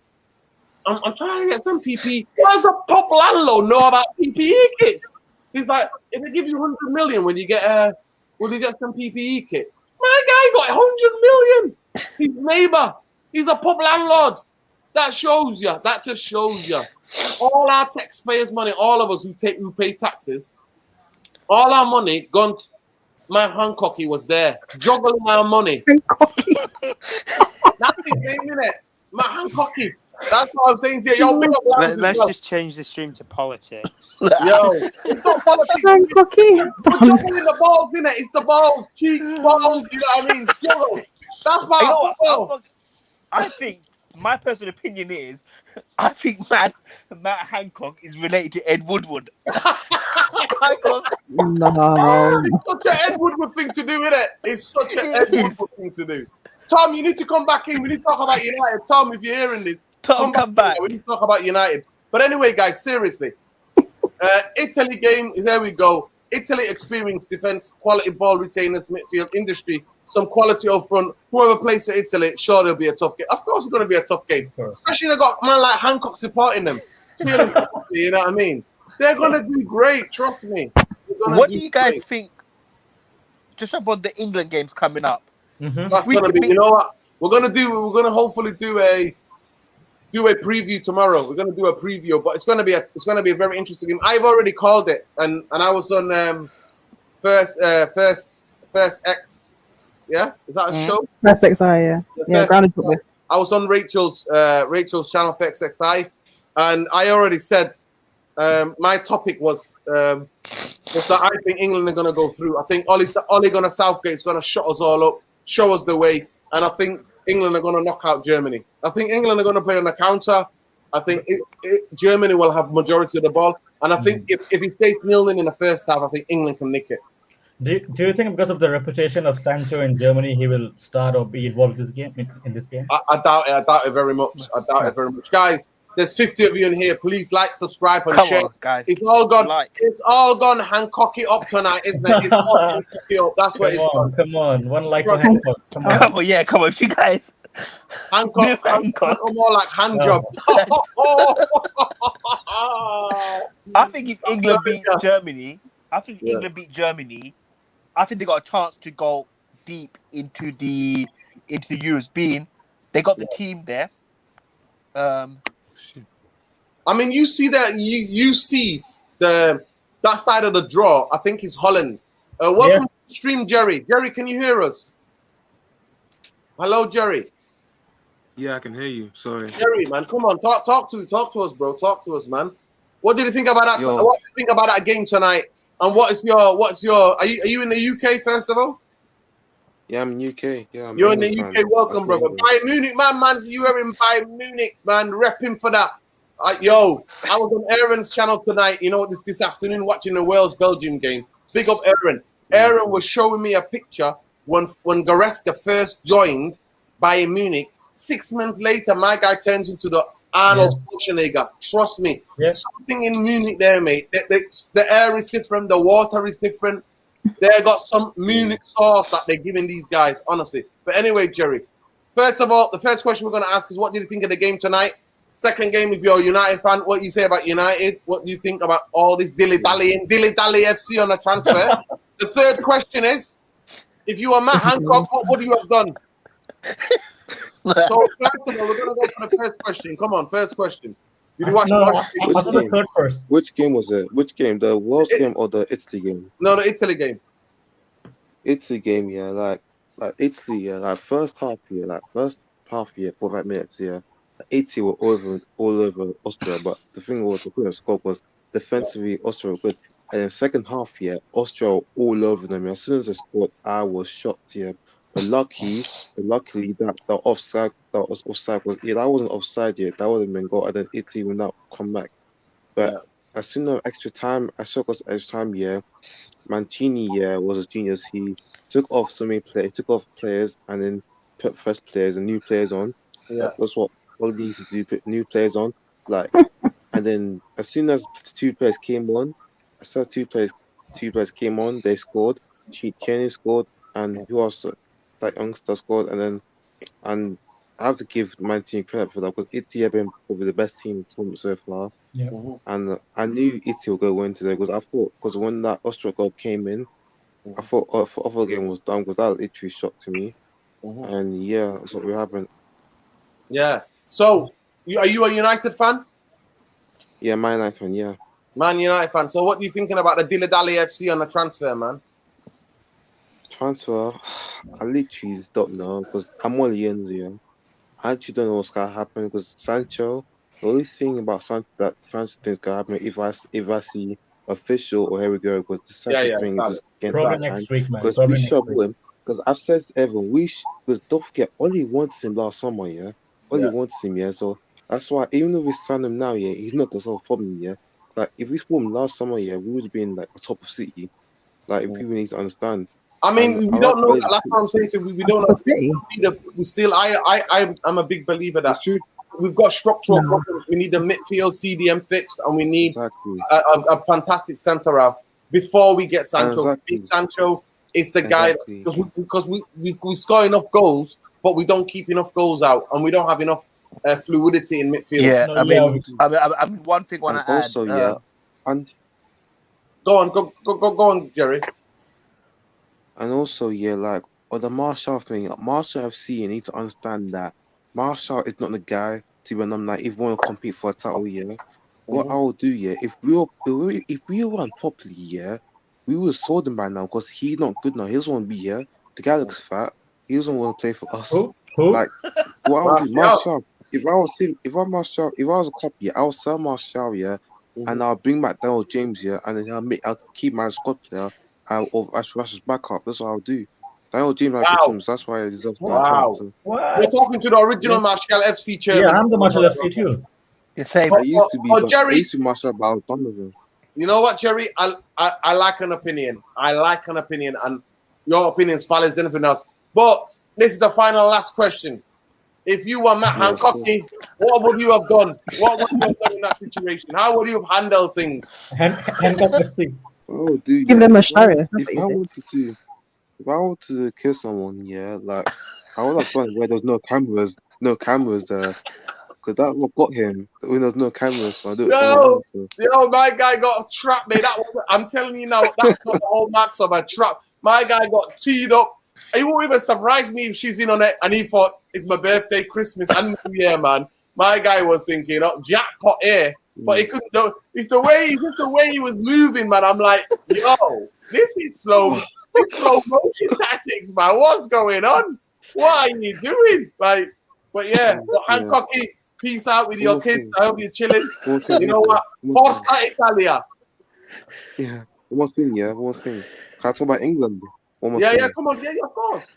I'm trying to get some PPE. What does a pub landlord know about PPE kits? He's like, if they give you 100 million when you get some PPE kit. My guy got 100 million. His neighbor. He's a pub landlord. That shows you. That just shows you. All our taxpayers' money, all of us who pay taxes, all our money gone. My Hancocky was there, juggling our money. That's his name, innit? My Hancocky. That's what I'm saying to you. Yo, big up let's just change the stream to politics. Yo, it's not politics. We're juggling the balls, innit? It's the balls, cheeks, balls. You know what I mean? Juggle. That's my football. I think my personal opinion is, I think Matt Hancock is related to Ed Woodward. No. It's such an Ed Woodward thing to do, innit? It's such an Ed Woodward thing to do. Tom, you need to come back in. We need to talk about United. Tom, if you're hearing this, come back. We need to talk about United. But anyway, guys, seriously. Italy game, there we go. Italy experienced defense, quality ball retainers, midfield, industry, some quality up front. Whoever plays for Italy, sure there'll be a tough game. Of course, it's going to be a tough game. Especially they got a man like Hancock supporting them. You know what I mean? They're going to do great, trust me. What do you guys think just about the England games coming up? Mm-hmm. That's going to be, you know what? We're going to hopefully do a preview tomorrow. We're going to do a preview, but it's going to be a very interesting game. I've already called it, and I was on First X. Yeah, is that a show? First XI, yeah. Grounded football. I was on Rachel's channel for XXI, and I already said my topic was that I think England are going to go through. I think Ole Gunnar Southgate is going to shut us all up, show us the way, and I think England are going to knock out Germany. I think England are going to play on the counter. I think Germany will have majority of the ball, and I think if it stays 0-0 in the first half, I think England can nick it. Do you think because of the reputation of Sancho in Germany, he will start or be involved in this game? In this game? I doubt it. I doubt it very much. I doubt it very much. Guys, there's 50 of you in here. Please like, subscribe, and Come share. on, guys. It's all gone. Like. It's all gone Hancock it up tonight, isn't it? It's all Hancock it up. That's what it's gone. Come on, one like for Hancock. Come on. Come on, yeah, come on. If you guys. Hancock more like hand job. I think if England beat Germany, I think they got a chance to go deep into the Euros. Being they got the team there. I mean, you see that you see that side of the draw. I think is Holland. Welcome to the stream, Jerry. Jerry, can you hear us? Hello, Jerry. Yeah, I can hear you. Sorry. Jerry, man, come on, talk to us, bro. Talk to us, man. What did you think about that? Yo. What do you think about that game tonight? And what's your? Are you in the UK first of all? Yeah, I'm in UK. Yeah, I'm You're in the England UK. fan. Welcome, That's brother. great. Bayern Munich, man. You are in Bayern Munich, man. Repping for that. Yo, I was on Aaron's channel tonight. You know, this afternoon watching the Wales Belgium game. Big up, Aaron. Aaron was showing me a picture when Goretzka first joined Bayern Munich. 6 months later, my guy turns into the Arnold Schwarzenegger. Trust me. Something in Munich there, mate. The air is different. The water is different. They got some Munich sauce that they're giving these guys, honestly. But anyway, Jerry, first of all, the first question we're going to ask is, what did you think of the game tonight? Second game, if you're a United fan, what do you say about United? What do you think about all this dilly-dally FC on a transfer? The third question is, if you are Matt Hancock, what would you have done? So first of all, we're going to go for the first question. Come on, first question. Did you watch Which game was it? Which game? The Wales game or the Italy game? No, the Italy game. Italy game, yeah. Like Italy, yeah. Like first half year, 45 minutes, yeah. Italy were all over Austria, but the thing was, the point score was defensively Austria were good. And then second half, yeah, Austria were all over them. As soon as they scored, I was shocked, yeah. But luckily that the offside that wasn't offside yet. That would have been goal, and then Italy will not come back. But as soon as extra time, yeah, Mancini, yeah, was a genius. He took off so many players, and then put fresh players and new players on. Yeah. That's what all these to do, put new players on. Like, and then as soon as two players came on, they scored. Tierney scored, and who else? That youngster scored, and I have to give my team credit for that because Italy have been probably the best team in the tournament so far. Yeah. And I knew Italy would go win today because when that Austria goal came in, I thought the game was done because that literally shocked to me. And yeah, that's what happened. Yeah. So, are you a United fan? Yeah, Man United fan, yeah. Man United fan. So what are you thinking about the dilly-dally FC on the transfer, man? Transfer, I literally just don't know because I'm all in here. I actually don't know what's gonna happen because Sancho. The only thing about that Sancho thing's gonna happen if I see official or here we go because the Sancho thing is just getting probably next week, man. Because we should him. Because I've said to everyone, because don't forget, Oli wants him last summer, yeah. Oli wants him, yeah. So that's why even though we sign him now, yeah, he's not gonna solve a problem, yeah. Like if we saw him last summer, yeah, we would have been like the top of City. Like people need to understand. I mean, we don't know that. That's what I'm saying to you. We don't know. We still, I'm a big believer that we've got structural problems. We need the midfield CDM fixed, and we need a fantastic centre half before we get Sancho. Sancho is the guy because we score enough goals, but we don't keep enough goals out, and we don't have enough fluidity in midfield. Yeah, I mean, one thing I want to add. Also, yeah, and go on, Jerry. And also, yeah, like on the Marshall thing, Marshall FC, you need to understand that Marshall is not the guy to be like if we want to compete for a title, yeah. What I will do, yeah, if we run properly, yeah, we would have sold him by now because he's not good now. He doesn't want to be here. The guy looks fat. He doesn't want to play for us. Who? Like what I would do, Marshall. If I was a club, yeah, I'll sell Marshall, yeah, and I'll bring back Daniel James, yeah, and then I'll keep my squad player. Rush's back up. That's what I'll do. Daniel James like the that's why he deserves that chance. So. We're talking to the original Marshall FC chairman. Yeah, I'm the Marshall FC too. It's same. I used to be Marshall, but I was done with him. You know what, Cherry? I like an opinion. I like an opinion, and your opinion is valid as anything else. But this is the final last question. If you were Matt Hancocky, what would you have done? What would you have done in that situation? How would you have handled things? Hancock FC. Oh, dude, Give yeah, them a if I show. was- That's if what you I do. wanted to, if I wanted to kill someone, yeah, like I would have done it where there's no cameras there, because that's what got him. When there's no cameras, so I do it somewhere Yo, else. So. yo, my guy got trapped, mate. I'm telling you now, that's not the whole max of a trap. My guy got teed up. It won't even surprise me if she's in on it. And he thought, it's my birthday, Christmas, and New Year, man. My guy was thinking, oh, jackpot here. But he couldn't do it's just the way he was moving, man. I'm like, yo, this is slow motion tactics, man. What's going on? What are you doing? Like, but yeah, but Hancocky, peace out with your kids. I hope you're chilling. You know what? Forza Italia. Yeah, one thing. Can I talk about England? One more Yeah, thing. yeah, come on, yeah, of course.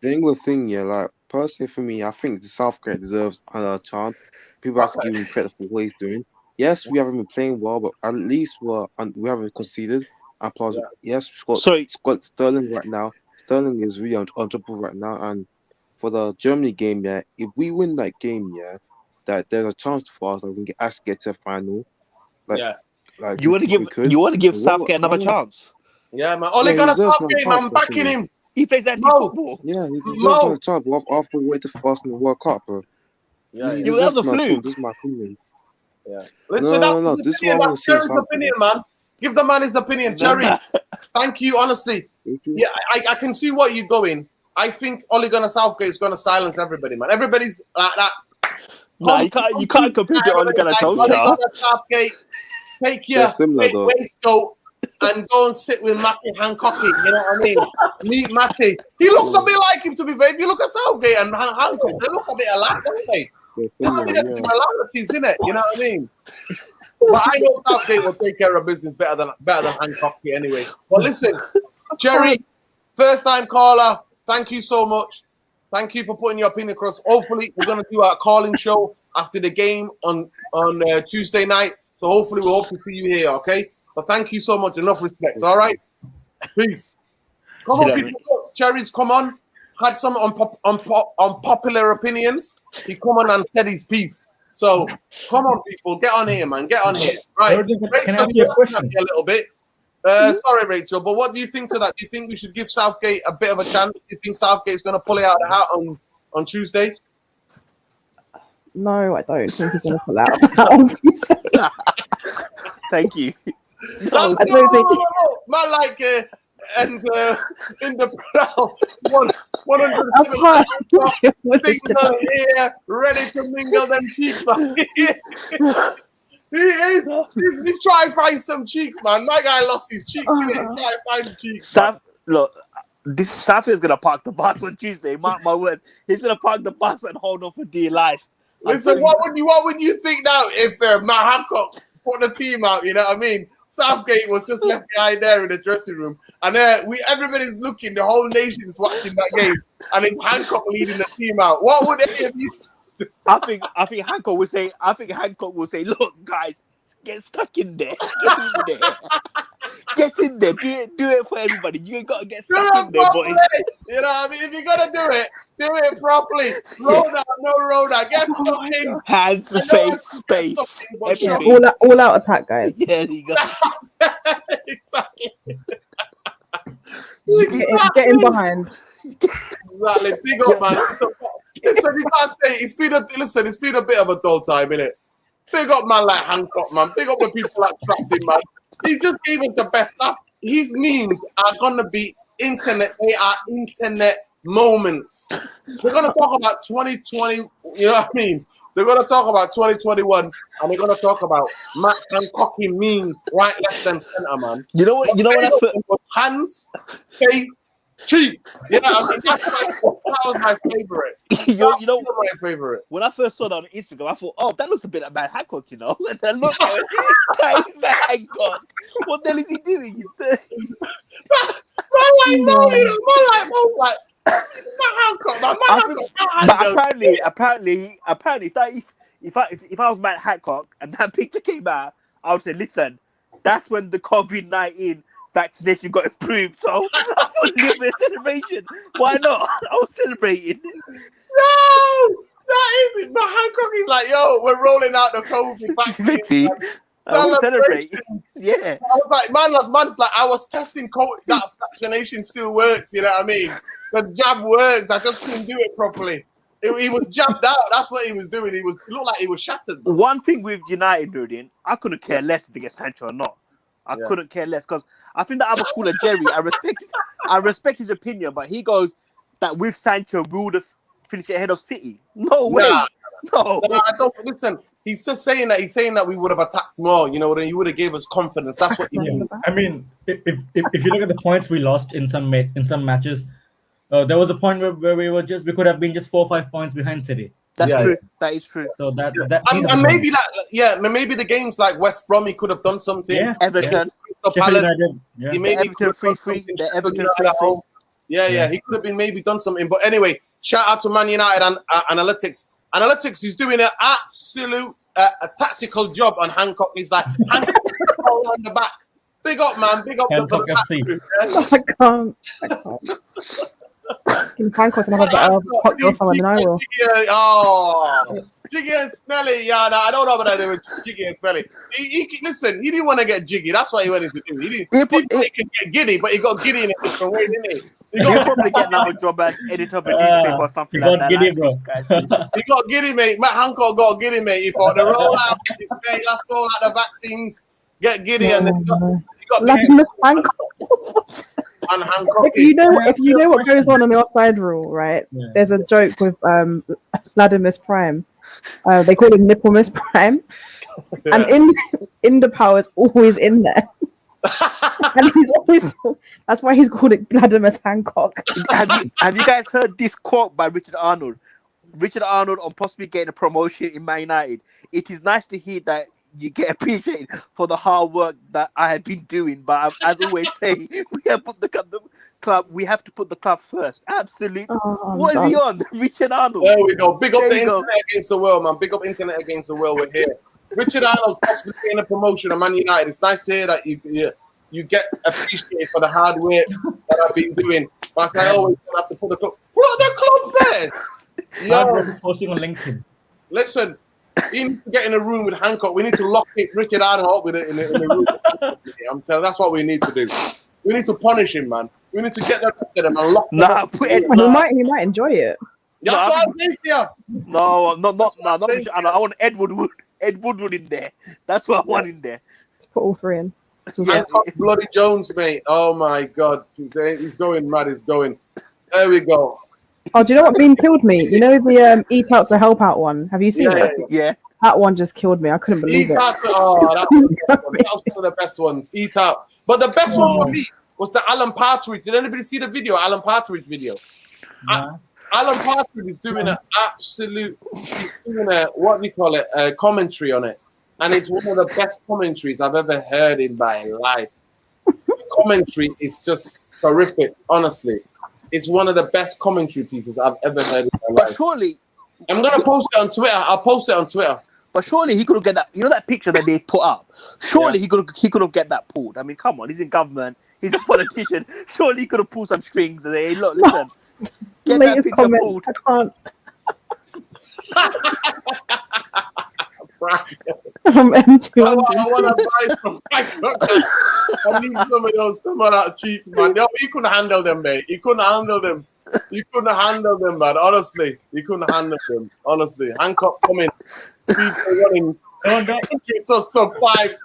The England thing, yeah, like personally for me, I think the Southgate deserves a chance. People have to give him credit for what he's doing. Yes, we haven't been playing well, but at least we haven't conceded. And plus, yes, we've got Sterling right now. Sterling is really on top of right now. And for the Germany game, yeah, if we win that game, yeah, that there's a chance for us that we can actually get to the final. Like, like you want to give Southgate another chance? Yeah, man. Ole Gunnar Southgate, man, I'm backing him. He plays anti-football. Yeah, he deserves another chance after the way to Arsenal World Cup, bro. Yeah, that was a fluke. This is my opinion. Yeah. Listen, no. This is what I want to see. Cherry's opinion, man. Give the man his opinion, Cherry. Thank you, honestly. Yeah, I can see what you're going. I think Ole Gunnar Southgate is going to silence everybody, man. Everybody's like that. No, you can't compete to Ole Gunnar Solskjaer. Ole Gunnar Southgate, take your waistcoat and go and sit with Matty Hancocky. You know what I mean? Meet Matty. He looks a bit like him, to be fair. If you look at Southgate and Hancock, they look a bit alike, don't they? There's similarities in it. You know what I mean? But I know Southgate will take care of business better than Hancocky anyway. But listen, Jerry, first time caller. Thank you so much. Thank you for putting your opinion across. Hopefully, we're going to do our calling show after the game on Tuesday night. So hopefully, we hope to see you here. Okay. But thank you so much. Enough respect. All right. Peace. Come on, people. Cherry's come on. Had some unpopular opinions. He come on and said his piece. So come on, people. Get on here, man. Get on here. Right. Can I ask you a question? A little bit. Sorry, Rachel, but what do you think to that? Do you think we should give Southgate a bit of a chance? Do you think Southgate's going to pull it out of the hat on Tuesday? No, I don't think he's going to pull out. Thank you. No, I don't think. Man, like, and in the crowd, 100 single here, ready to mingle them cheeks, man. He is. He's trying to find some cheeks, man. My guy lost his cheeks. He's trying to find cheeks. Look, this Southgate is gonna park the bus on Tuesday. Mark my words. He's gonna park the bus and hold on for dear life. Listen, what would you think now if Matt Hancock put the team out? You know what I mean? Southgate was just left behind there in the dressing room, and everybody's looking. The whole nation's watching that game, and it's Hancock leading the team out. What would any of you? I think Hancock will say. Look, guys, get stuck in there. Get in there. Do it for everybody. You got to get stuck in there, boys. You know what I mean? If you're gonna do it properly. Road out. Get stuck in. Hands, face, space. All out attack, guys. Yeah, you go. Exactly. Get in behind. Exactly. Big up, man. Listen, you can't say it's been a bit of a dull time, innit? Big up, man, like Hancock, man. Big up the people that trapped him, man. He just gave us the best stuff. His memes are gonna be internet. They are internet moments. They're gonna talk about 2020. You know what I mean? They're gonna talk about 2021, and they're gonna talk about Matt Hancocky memes right, left, and center, man. You know what? Hands, face, cheeks. You know what I mean? That was my favorite. You know my favorite. When I first saw that on Instagram, I thought, oh, that looks a bit like Matt Hancock, you know? And then look at that is Matt Hancock. What the hell is he doing? Apparently, if I was Matt Hancock and that picture came out, I would say, listen, that's when the COVID-19 vaccination got improved. So I thought a little bit of celebration. Why not? I was celebrating. No, that is it. But Hancock is like, yo, we're rolling out the COVID vaccine. Vaccine. I was celebrating. Yeah. I was like, man's like, I was testing that vaccination still works. You know what I mean? The jab works. I just couldn't do it properly. He was jabbed out. That's what he was doing. It looked like he was shattered. One thing with United, Nurdin, I couldn't care less if they get Sancho or not. I couldn't care less because I think that other cooler Jerry, I respect his opinion, but he goes that with Sancho we would have finished ahead of City. No way. No, I don't listen. He's just saying that. He's saying that we would have attacked more. You know, then he would have gave us confidence. That's what he means. I mean, if you look at the points we lost in some matches, there was a point where we could have been just 4 or 5 points behind City. That's true. That is true. So that and maybe maybe the games like West Brom, he could have done something. Yeah. Everton. He maybe Everton 3-3. The Everton 3-3. Yeah. He could have been maybe done something. But anyway, shout out to Man United and Analytics. Analytics is doing an absolute a tactical job on Hancock. He's like Hancock on the back. Big up, man. Big up. Hancock FC. I can't. In Hancock's another better cocktail someone than I will. Jiggy and Smelly. Yeah, no, I don't know about that with Jiggy and Smelly. Listen, he didn't want to get jiggy. That's what he wanted to do. He could get giddy, but he got giddy in a different way, didn't he? He'll probably get another job as editor of a newspaper or something like that. Giddy, bro. He got giddy, mate. Matt Hancock got giddy, mate. He thought the rollout, mate, let's roll out the vaccines, get giddy, and then he got Hancock. And Hancock. If you know what goes on the offside rule, right? Yeah. There's a joke with Ladimus Prime. They call him Nipplemus Prime, and in the power is always in there. And he's always, that's why he's called it Gladimus Hancock. Have you guys heard this quote by Richard Arnold? Richard Arnold on possibly getting a promotion in Man United. It is nice to hear that you get appreciated for the hard work that I have been doing, but as always say, we have put the club. We have to put the club first. Absolutely. What is he on? Richard Arnold. There we go. Big up the internet against the world, man. Big up internet against the world. We're here. Richard Arnold possibly getting a promotion at Man United. It's nice to hear that you get appreciated for the hard work that I've been doing. But I always have to put the club first. Yo, posting on LinkedIn. Listen, he needs to get in a room with Hancock. We need to lock Richard Arnold up with it in the room. I'm telling you, that's what we need to do. We need to punish him, man. We need to get that to him and lock him up. He might enjoy it. Yeah, that's what I'm saying to you. No, not Richard Arnold. I want Ed Woodward in there. That's what I want in there. Let's put all three in. Hancock Bloody Jones, mate. Oh my God. He's going mad. He's going. There we go. Oh, do you know what meme killed me? You know the Eat Out to Help Out one? Have you seen it? Yeah. That one just killed me. I couldn't believe Eat it. Out, that was one of the best ones. Eat Out. But the best one for me was the Alan Partridge. Did anybody see the video? Alan Partridge video. No. Alan Partridge is doing an absolute, a commentary on it. And it's one of the best commentaries I've ever heard in my life. The commentary is just terrific, honestly. It's one of the best commentary pieces I've ever heard in my life. But surely... I'm going to post it on Twitter. I'll post it on Twitter. But surely he could have get that. You know that picture that they put up? Surely he could have get that pulled. I mean, come on. He's in government. He's a politician. Surely he could have pulled some strings and say, hey, look, listen. Get that picture pulled. I can't. I'm empty. I want to buy some. I need some of that cheats, man. He couldn't handle them, mate. He couldn't handle them. You couldn't handle them, man. Honestly, you couldn't handle them. Honestly, Hancock coming, people running. So survived.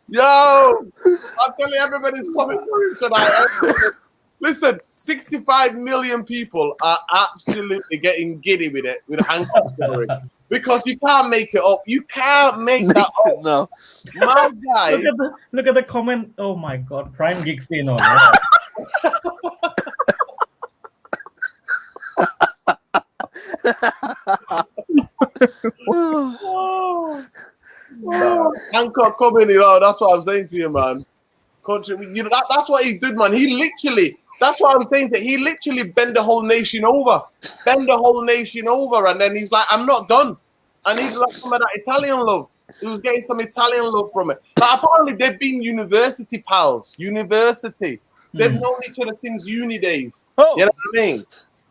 Yo, I'm telling you, everybody's coming for him tonight. Listen, 65 million people are absolutely getting giddy with it, with Hancock scoring. Because you can't make it up. You can't make that up. No. My guy. Look at the comment. Oh my God. Prime Geeks in on Hancock coming, that's what I'm saying to you, man. Country, that's what he did, man. That's what I'm saying. He literally bent the whole nation over. And then he's like, I'm not done. I need like some of that Italian love. He was getting some Italian love from it. Like, apparently, they've been university pals. University. They've known each other since uni days. Oh, You know what I mean?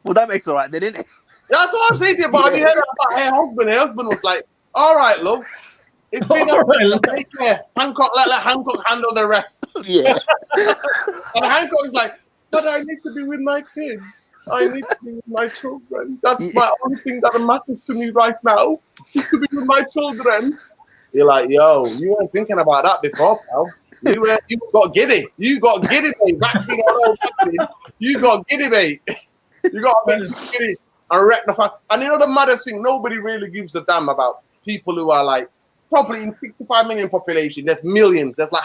well, that makes all right, then, didn't it? That's what I'm saying to you. But have you heard about her husband? Her husband was like, "All right, love. It's been take care. Hancock, let Hancock handle the rest." Yeah. And Hancock is like, "But I need to be with my kids. I need to be with my children. That's my only thing that matters to me right now, is to be with my children." You're like, "Yo, you weren't thinking about that before, pal. You got giddy. You got giddy, mate. Vaccine or no vaccine. You got giddy, mate. You got a bit too giddy and rectify." And you know the maddest thing, nobody really gives a damn about people who are like, probably in 65 million population, there's millions. There's like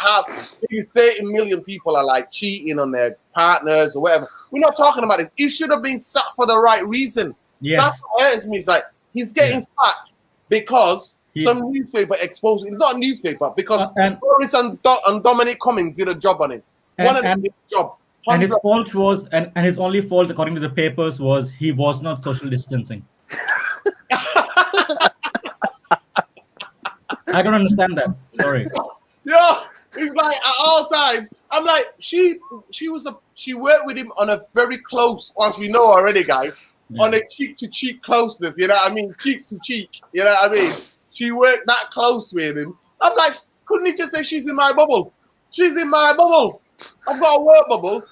maybe 30 million people are like cheating on their partners or whatever. We're not talking about it. He should have been sacked for the right reason. Yes. That's what hurts me. It's like he's getting sacked because some newspaper exposed him. It's not a newspaper because Boris and Dominic Cummings did a job on him. One of them did a job. And his fault was, and his only fault, according to the papers, was he was not social distancing. I don't understand that. Sorry. Yeah, it's like at all times. I'm like, she worked with him on a very close, as we know already, guys, on a cheek to cheek closeness. You know what I mean? Cheek to cheek. You know what I mean? She worked that close with him. I'm like, couldn't he just say she's in my bubble? She's in my bubble. I've got a work bubble.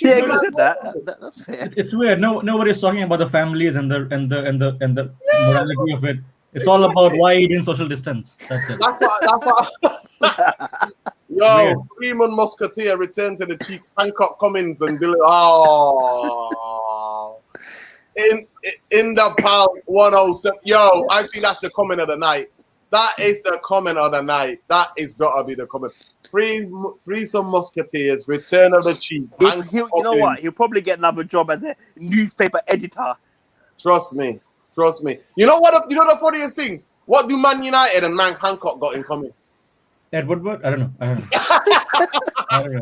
Yeah, you said that. That's fair. It's weird. Nobody's talking about the families and the morality of it. It's all about why he didn't social distance. That's it. That's what. Yo, Freeman Musketeer returned to the cheeks. Hancock Cummings and Billy. Oh, in the PAL 107. Yo, I think that's the comment of the night. That is the comment of the night. That is gotta be the comment. Free some Musketeers. Return of the cheeks. You know what? He'll probably get another job as a newspaper editor. Trust me. You know what? You know the funniest thing? What do Man United and Man Hancock got in common? Ed Woodward? I don't know. I don't know.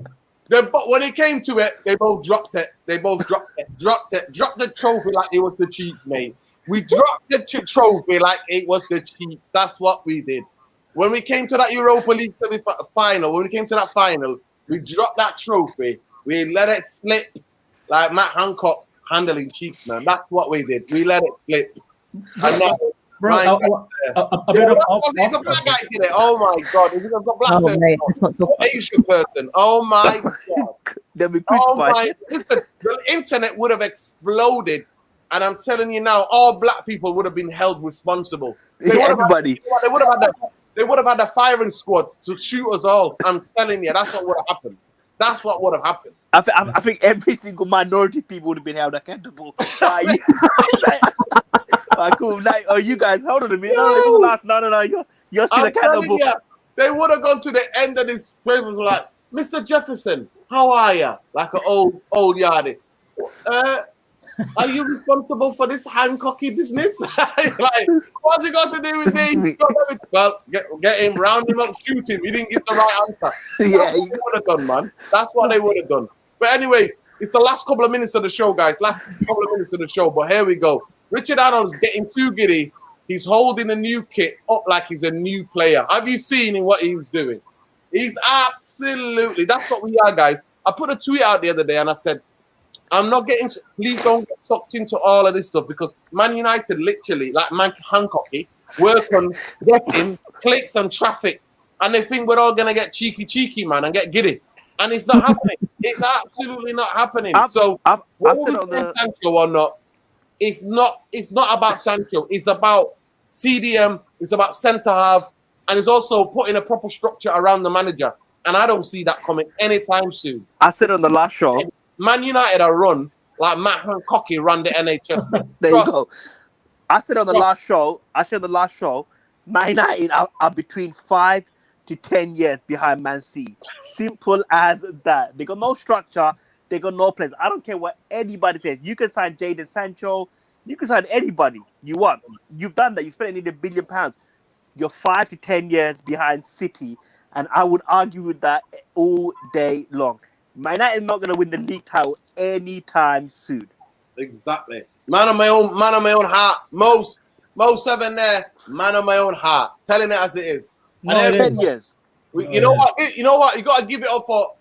But when it came to it, they both dropped it. Dropped the trophy like it was the cheats, mate. We dropped the trophy like it was the cheats. That's what we did. When we came to that Europa League semi-final, when we came to that final, we dropped that trophy. We let it slip like Matt Hancock handling cheats, man. That's what we did. We let it slip. And now, a bit of if a black guy did it, oh my god! If a black person, mate, let's not talk about Asian person, oh my god! They'll be crucified. Listen, the internet would have exploded, and I'm telling you now, all black people would have been held responsible. Everybody. They would have had a firing squad to shoot us all. I'm telling you, that's what would have happened. That's what would have happened. I think every single minority people would have been held accountable. Cool. Like, oh, you guys, hold on a minute. No, it was last. No, you're still accountable. You, they would have gone to the end of this paper and like, Mr. Jefferson, how are you? Like an old yardie. Are you responsible for this Hancocky business? Like, what's it got to do with me? Well, get him, round him up, shoot him. He didn't give the right answer. Yeah, that's what they would have done, man. That's what they would have done. But anyway, it's the last couple of minutes of the show, guys. But here we go. Richard Arnold's getting too giddy. He's holding a new kit up like he's a new player. Have you seen in what he was doing? He's absolutely, that's what we are, guys. I put a tweet out the other day and I said, I'm not getting, please don't get sucked into all of this stuff because Man United literally, like Man Hancocky, work on getting clicks and traffic. And they think we're all going to get cheeky, man, and get giddy. And it's not happening. It's absolutely not happening. Whether we say Sancho or not, it's not about Sancho. It's about CDM. It's about centre half. And it's also putting a proper structure around the manager. And I don't see that coming anytime soon. I said on the last show, Man United are run like Matt Hancocky ran the NHS. There you go. I said on the last show, Man United are between 5 to 10 years behind Man City. Simple as that. They got no structure. They got no players. I don't care what anybody says. You can sign Jadon Sancho. You can sign anybody you want. You've done that. You spent nearly £1 billion. You're 5 to 10 years behind City. And I would argue with that all day long. Man United not going to win the league title anytime soon. Exactly. Man of my own heart. Most Mo 7 there, man on my own heart, telling it as it is. No, And it then, 10 years. you know what? You know what? You got to give it up for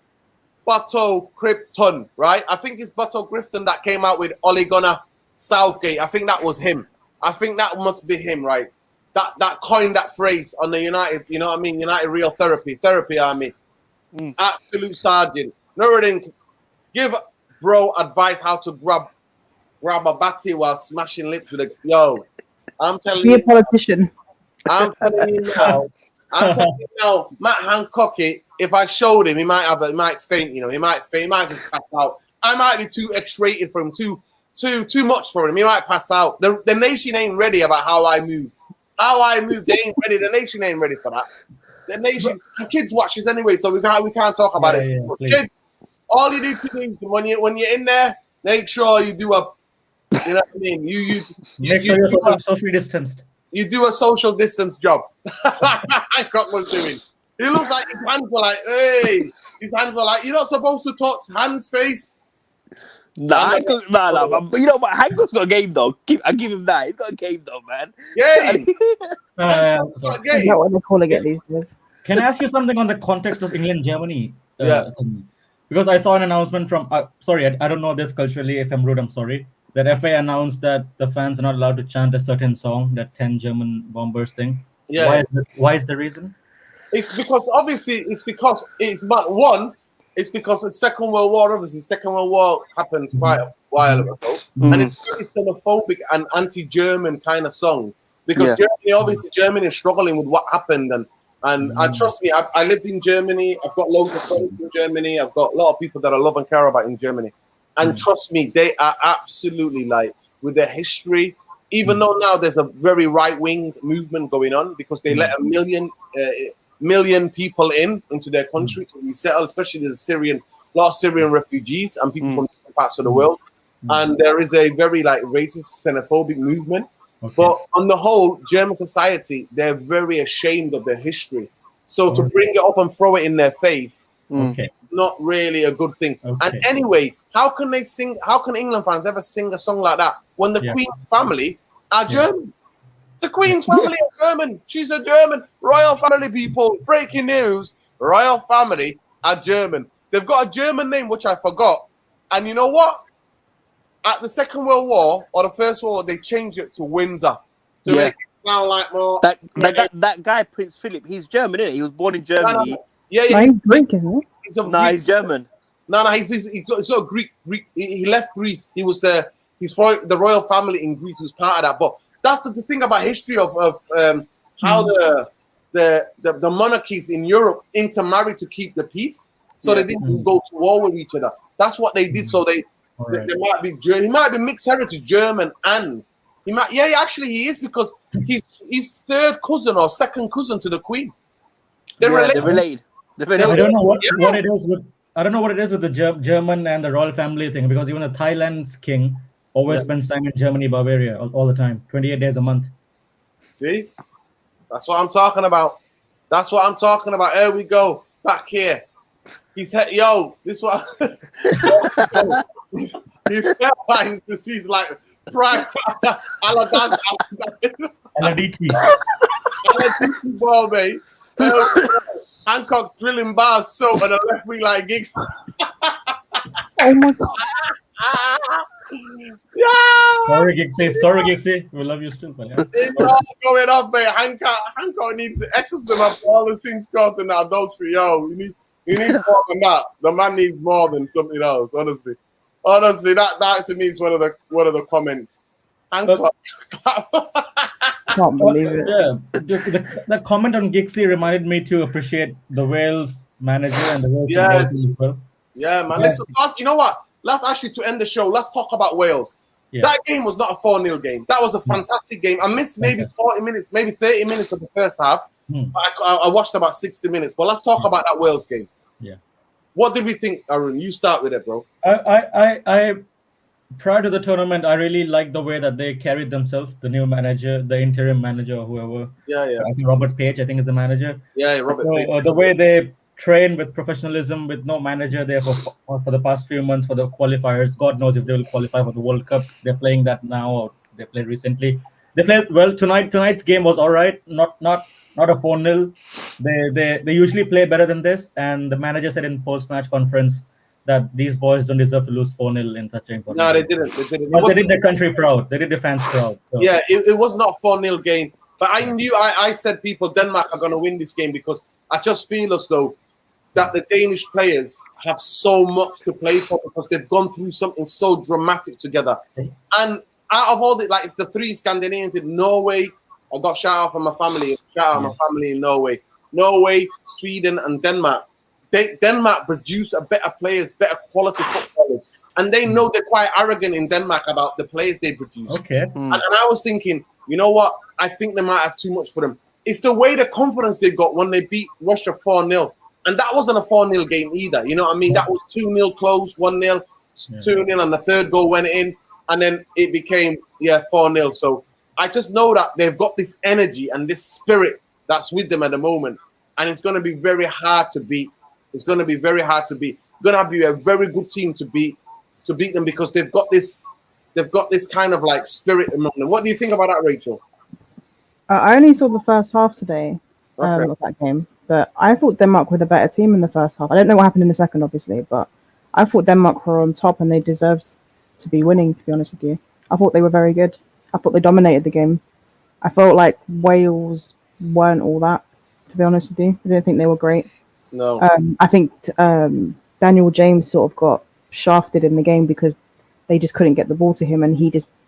Butto Krypton, right? I think it's Butto Grifton that came out with Ole Gunnar Southgate. I think that was him. I think that must be him, right? That coined that phrase on the United, you know what I mean? United Real Therapy Army. Absolute sergeant. Nuruddin, give bro advice how to grab a batty while smashing lips with a I'm telling Be a you. politician. I'm telling you now, Matt Hancocky, if I showed him, he might faint, you know, he might just pass out. I might be too X-rated for him, too much for him. He might pass out. The nation ain't ready about how I move. They ain't ready. The nation ain't ready for that. The nation, and kids watch this anyway, so we can't talk about it. Yeah, Kids, all you need to do is when you're in there, make sure you do a, you know what I mean? You Make sure you're socially distanced. You do a social distance job. Hancock was doing. He looks like his hands were like, hey, his hands were like, you're not supposed to touch hands, face. Nah. But you know what? Hancock's got a game though. I give him that. He's got a game though, man. Game. Is that what they're calling it these days? Can I ask you something on the context of England-Germany? Yeah. Because I saw an announcement from, sorry, I don't know this culturally. If I'm rude, I'm sorry. That FA announced that the fans are not allowed to chant a certain song, that 10 German bombers thing. Yeah. Why is the reason? It's because it's because the Second World War, obviously, Second World War happened quite a while ago. And it's very xenophobic and anti-German kind of song. Because Germany is struggling with what happened. And trust me, I lived in Germany. I've got loads of friends in Germany. I've got a lot of people that I love and care about in Germany. And trust me, they are absolutely like, with their history, even though now there's a very right-wing movement going on because they let a million people into their country to resettle, especially a lot of Syrian refugees and people from different parts of the world. And there is a very like racist, xenophobic movement. Okay. But on the whole, German society, they're very ashamed of their history. So to bring it up and throw it in their face, it's not really a good thing. And anyway, how can England fans ever sing a song like that when the Queen's family are German? The Queen's family are German. She's a German. Royal family, people. Breaking news. Royal family are German. They've got a German name, which I forgot. And you know what? At the Second World War or the First World War, they changed it to Windsor. To make it sound like more... That guy, Prince Philip, he's German, isn't he? He was born in Germany. He's Greek, isn't he? He's German. No, he's a Greek. He left Greece. He's for the royal family in Greece. He was part of that. But that's the thing about history of how the monarchies in Europe intermarried to keep the peace, so they didn't go to war with each other. That's what they did. So they might be he might be mixed heritage German, and he might he is because he's third cousin or second cousin to the Queen. They're related. I don't know what it is with. I don't know what it is with the German and the royal family thing, because even the Thailand's king always spends time in Germany, Bavaria, all the time, 28 days a month. See? That's what I'm talking about. Here we go. Back here. This one. His hairlines, he's like, prime. Aladiti. Ball, mate. Hancock drilling bars so on the left wing like gigs. Oh my god. Sorry, Gixie. We love you still, man. It's all going off, mate. Hancock needs to exorcism after all the things caused in adultery. You need more than that. The man needs more than something else, honestly. That to me is one of the comments. Hancock. Can't believe it. Yeah, the comment on Gixie reminded me to appreciate the Wales manager and the Wales as well. Yeah, man. Listen, you know what? Let's actually, to end the show, let's talk about Wales. Yeah. That game was not a 4-0 game. That was a fantastic game. I missed maybe 40 minutes, maybe 30 minutes of the first half. I watched about 60 minutes. But let's talk about that Wales game. Yeah. What did we think, Aaron? You start with it, bro. I prior to the tournament, I really liked the way that they carried themselves. The new manager, the interim manager, or whoever. Yeah. I think Robert Page, is the manager. Yeah, Robert Page. The way they train with professionalism, with no manager there for the past few months for the qualifiers. God knows if they will qualify for the World Cup. They're playing that now, or they played recently. They played well tonight. Tonight's game was all right. Not a 4-0. They usually play better than this. And the manager said in post-match conference that these boys don't deserve to lose 4-0 in such an important No, they game. didn't. They didn't. But they did their country proud. They did their fans proud. So. Yeah, it was not a 4-0 game. But I knew, I said people, Denmark are going to win this game because I just feel as though that the Danish players have so much to play for because they've gone through something so dramatic together. And out of all the three Scandinavians in Norway, I got shout out from my family. Shout out my family in Norway. Norway, Sweden, and Denmark. Denmark produce a better players, better quality footballers. And they know they're quite arrogant in Denmark about the players they produce. Okay. And I was thinking, you know what? I think they might have too much for them. It's the way the confidence they got when they beat Russia 4-0. And that wasn't a 4-0 game either. You know what I mean? That was 2-0 close, 1-0, 2-0, and the third goal went in. And then it became, 4-0. So I just know that they've got this energy and this spirit that's with them at the moment. And it's going to be very hard to beat. It's going to be very hard to beat. It's going to be a very good team to beat them because they've got this kind of like spirit among them. What do you think about that, Rachel? I only saw the first half today of that game, but I thought Denmark were the better team in the first half. I don't know what happened in the second, obviously, but I thought Denmark were on top and they deserved to be winning, to be honest with you. I thought they were very good. I thought they dominated the game. I felt like Wales weren't all that, to be honest with you. I didn't think they were great. No. I think Daniel James sort of got shafted in the game because they just couldn't get the ball to him, and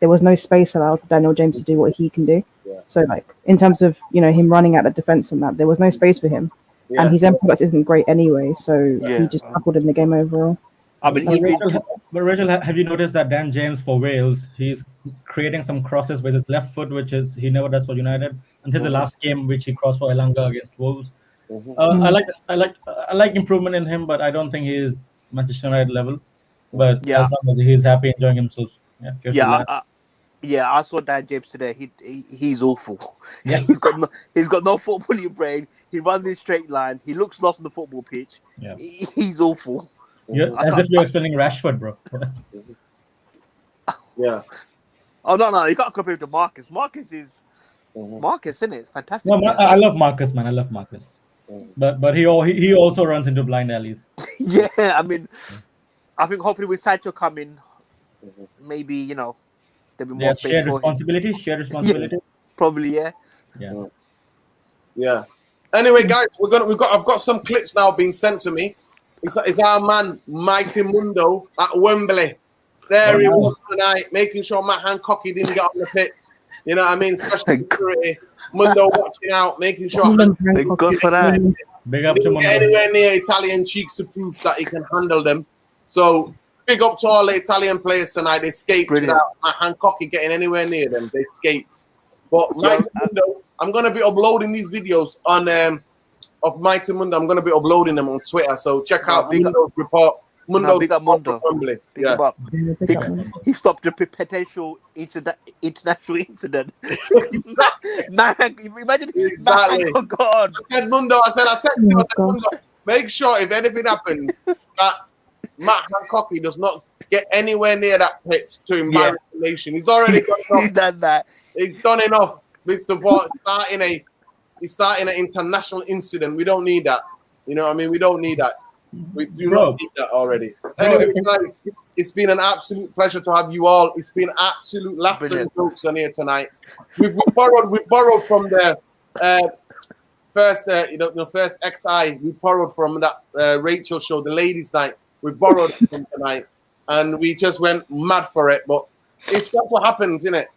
there was no space allowed for Daniel James to do what he can do. Yeah. So, like, in terms of him running at the defense and that, there was no space for him, and his end product isn't great anyway. So he just struggled in the game overall. But Rachel, have you noticed that Dan James for Wales, he's creating some crosses with his left foot, which is he never does for United until the last game, which he crossed for Elanga against Wolves. I like improvement in him, but I don't think he is Manchester United level. But as long as he's happy enjoying himself, I saw Dan James today. He's awful. Yeah. he's got no footballing brain. He runs in straight lines. He looks lost on the football pitch. Yeah. He's awful. As if you're explaining Rashford, bro. Yeah. Oh no! You can't compare him to Marcus. Marcus, isn't it? It's fantastic. No, I love Marcus, man. I love Marcus. But he also runs into blind alleys. Yeah, I mean, I think hopefully with Sancho coming, maybe there'll be more space shared for responsibility. Shared responsibility. Probably, yeah. Yeah. Anyway, guys, I've got some clips now being sent to me. It's our man Mighty Mundo at Wembley. There he was tonight, making sure Matt Hancock didn't get on the pitch. You know what I mean? Special security. Mundo watching out, making sure. Thank God for that. Big up to Mundo. Anywhere near Italian cheeks to prove that he can handle them. So big up to all the Italian players tonight. They escaped without Matt Hancock getting anywhere near them. They escaped. But Mighty Mundo, I'm gonna be uploading these videos on of Mighty Mundo. I'm gonna be uploading them on Twitter. So check out Mundo's report. Big up Mundo. Big him up. He stopped the potential international incident. Man, imagine Matt Hancock gone. I said Mundo. I texted him. I said, Mundo, make sure if anything happens that Matt Hancock does not get anywhere near that pitch to embarrass the nation. He's already done that. He's done enough with the ball starting an international incident. We don't need that. You know what I mean? We don't need that. We do not need that already. Anyway, guys, it's been an absolute pleasure to have you all. It's been absolute laughs and jokes on here tonight. We borrowed from the first XI. We borrowed from that Rachel show, the ladies' night. We borrowed from tonight, and we just went mad for it. But it's what happens, isn't it?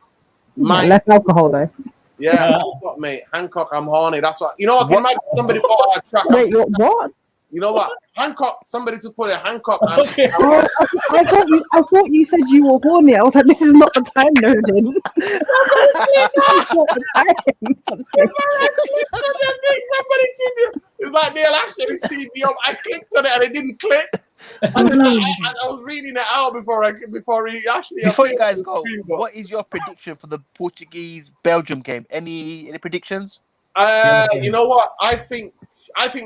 Less alcohol though. Yeah, Hancock, mate. Hancock, I'm horny. That's what. You know what? Can imagine somebody bought a track. Wait, what? You know what? Hancock. Somebody just put a Hancock. Okay. I thought you said you were horny. I was like, this is not the time, Nodin. It's like Neil Ashley teed me up. I clicked on it and it didn't click. And then I was reading it out before you guys go. What is your prediction for the Portuguese-Belgium game? Any predictions? You know what? I think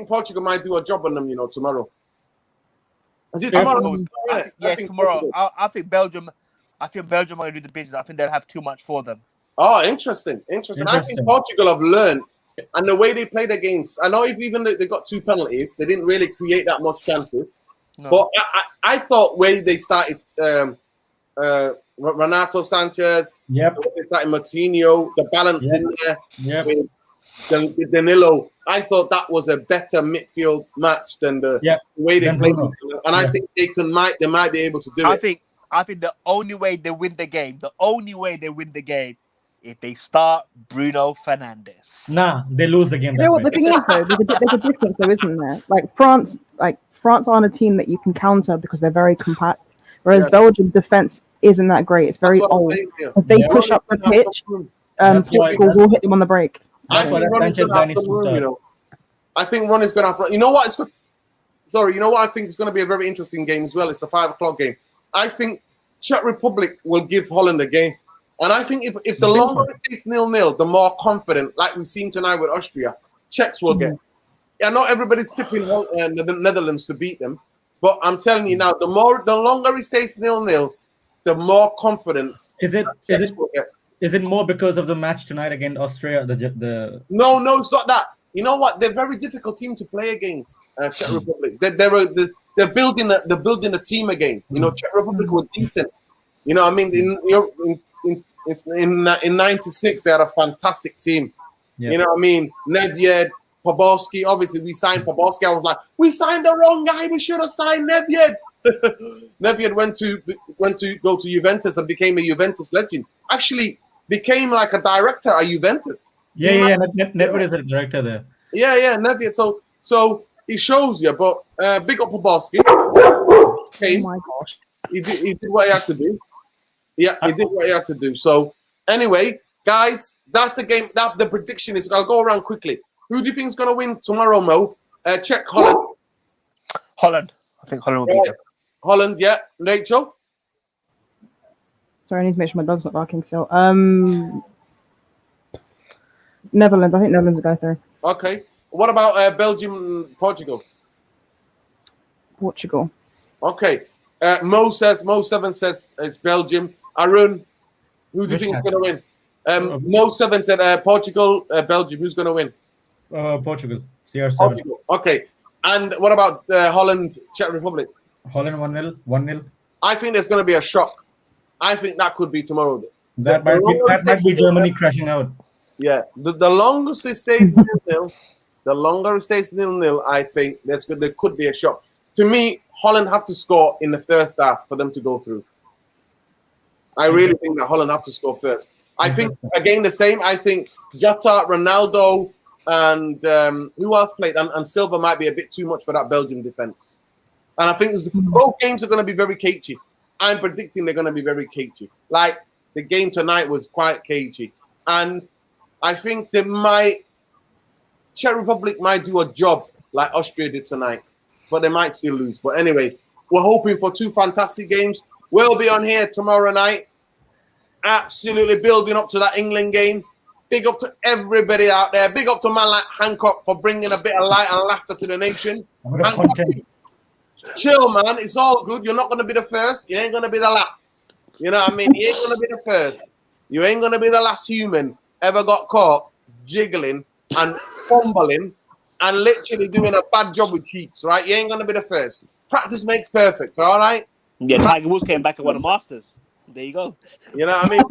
Portugal might do a job on them. Tomorrow. Is it tomorrow? Tomorrow. I think Belgium. I think Belgium are going to do the business. I think they'll have too much for them. Oh, interesting. I think Portugal have learned, and the way they play their games. I know even though they got 2 penalties, they didn't really create that much chances. No. But I thought when they started Renato Sanchez, they started Martinho, the balance in there with Danilo. I thought that was a better midfield match than the way they played. And I think they might be able to do it. I think the only way they win the game, if they start Bruno Fernandes. Nah, they lose the game. You know what the thing is though? There's a difference though, isn't there? Like France aren't a team that you can counter because they're very compact. Whereas Belgium's defense isn't that great. It's very old. If they push up the pitch, Portugal will hit them on the break. I think Ronnie's going to have some room, you know. I think Ronnie's going to have. You know what? You know what I think is going to be a very interesting game as well. It's the 5 o'clock game. I think Czech Republic will give Holland a game. And I think if the longer it stays 0-0, the more confident, like we've seen tonight with Austria, Czechs will get. Yeah, not everybody's tipping the Netherlands to beat them. But I'm telling you now, the longer it stays 0-0, the more confident Czechs will get. Is it more because of the match tonight against Austria? No, it's not that. You know what? They're a very difficult team to play against. Czech Republic. They're building a team again. You know, Czech Republic were decent. You know, I mean, in '96 they had a fantastic team. Yeah. You know what I mean? Nedved, Poborský. Obviously, we signed Poborský. I was like, we signed the wrong guy. We should have signed Nedved. Nedved went to go to Juventus and became a Juventus legend. Actually, became like a director at Juventus. Nedved is a director there. Yeah, Nedved. So he shows you. But big up Poborský. Oh my gosh. He did what he had to do. Yeah, he did what he had to do. So anyway, guys, that's the game. The prediction is. I'll go around quickly. Who do you think is going to win tomorrow, Mo? Check Holland. Holland. I think Holland will beat them. Holland, yeah. Rachel? Sorry, I need to make sure my dog's not barking still. Netherlands. I think Netherlands will go through. Okay. What about Belgium, Portugal? Portugal. Okay. Mo7 says it's Belgium. Arun, who do you think is going to win? Mo7 said Portugal, Belgium. Who's going to win? Portugal. CR7. Portugal. Okay. And what about Holland, Czech Republic? Holland 1-0. I think there's going to be a shock. I think that could be tomorrow. That might be Germany crashing out. Yeah. The longest it stays 0-0, I think there could be a shock. To me, Holland have to score in the first half for them to go through. I really think that Holland have to score first. I think, again, the same. I think Jota, Ronaldo, and who else played? And Silva might be a bit too much for that Belgian defense. And I think both games are going to be very cagey. I'm predicting they're going to be very cagey. Like, the game tonight was quite cagey. And I think Czech Republic might do a job like Austria did tonight. But they might still lose. But anyway, we're hoping for 2 fantastic games. We'll be on here tomorrow night. Absolutely building up to that England game. Big up to everybody out there. Big up to a man like Hancock for bringing a bit of light and laughter to the nation. Hancock, chill, man. It's all good. You're not going to be the first. You ain't going to be the last. You know what I mean? You ain't going to be the first. You ain't going to be the last human ever got caught jiggling and fumbling and literally doing a bad job with cheats, right? You ain't going to be the first. Practice makes perfect, all right? Yeah, Tiger Woods came back and won a Masters. There you go. You know what I mean?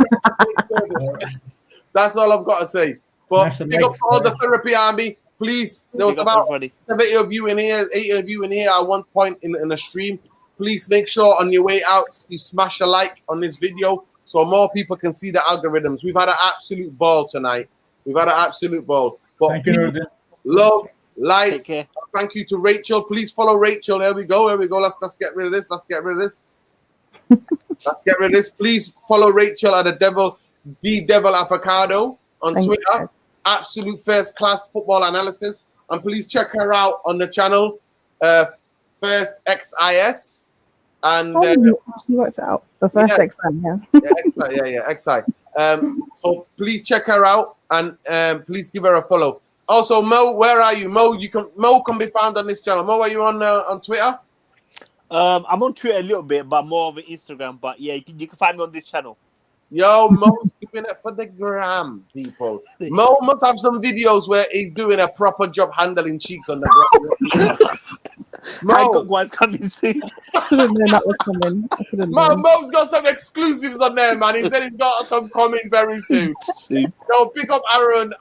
That's all I've got to say. But big up to all the therapy army. Please, there was about 70 of you in here, 80 of you in here at one point in the stream. Please make sure on your way out you smash a like on this video so more people can see the algorithms. We've had an absolute ball tonight. But thank you, love, like, thank you to Rachel. Please follow Rachel. There we go. Let's get rid of this. Please follow Rachel at the Devil Avocado on Twitter. Absolute first class football analysis. And please check her out on the channel, First XIS. And you worked it out. The first XI. So please check her out and please give her a follow. Also, Mo, where are you? Mo can be found on this channel. Mo, are you on Twitter? I'm on Twitter a little bit, but more of an Instagram. But yeah, you can find me on this channel. Yo, Mo keeping it for the gram, people. Mo must have some videos where he's doing a proper job handling cheeks on the ground. Hancock one's coming soon. I should have known that was coming. I should have known. Mo's got some exclusives on there, man. He said he's got some coming very soon. Yo, pick up Aaron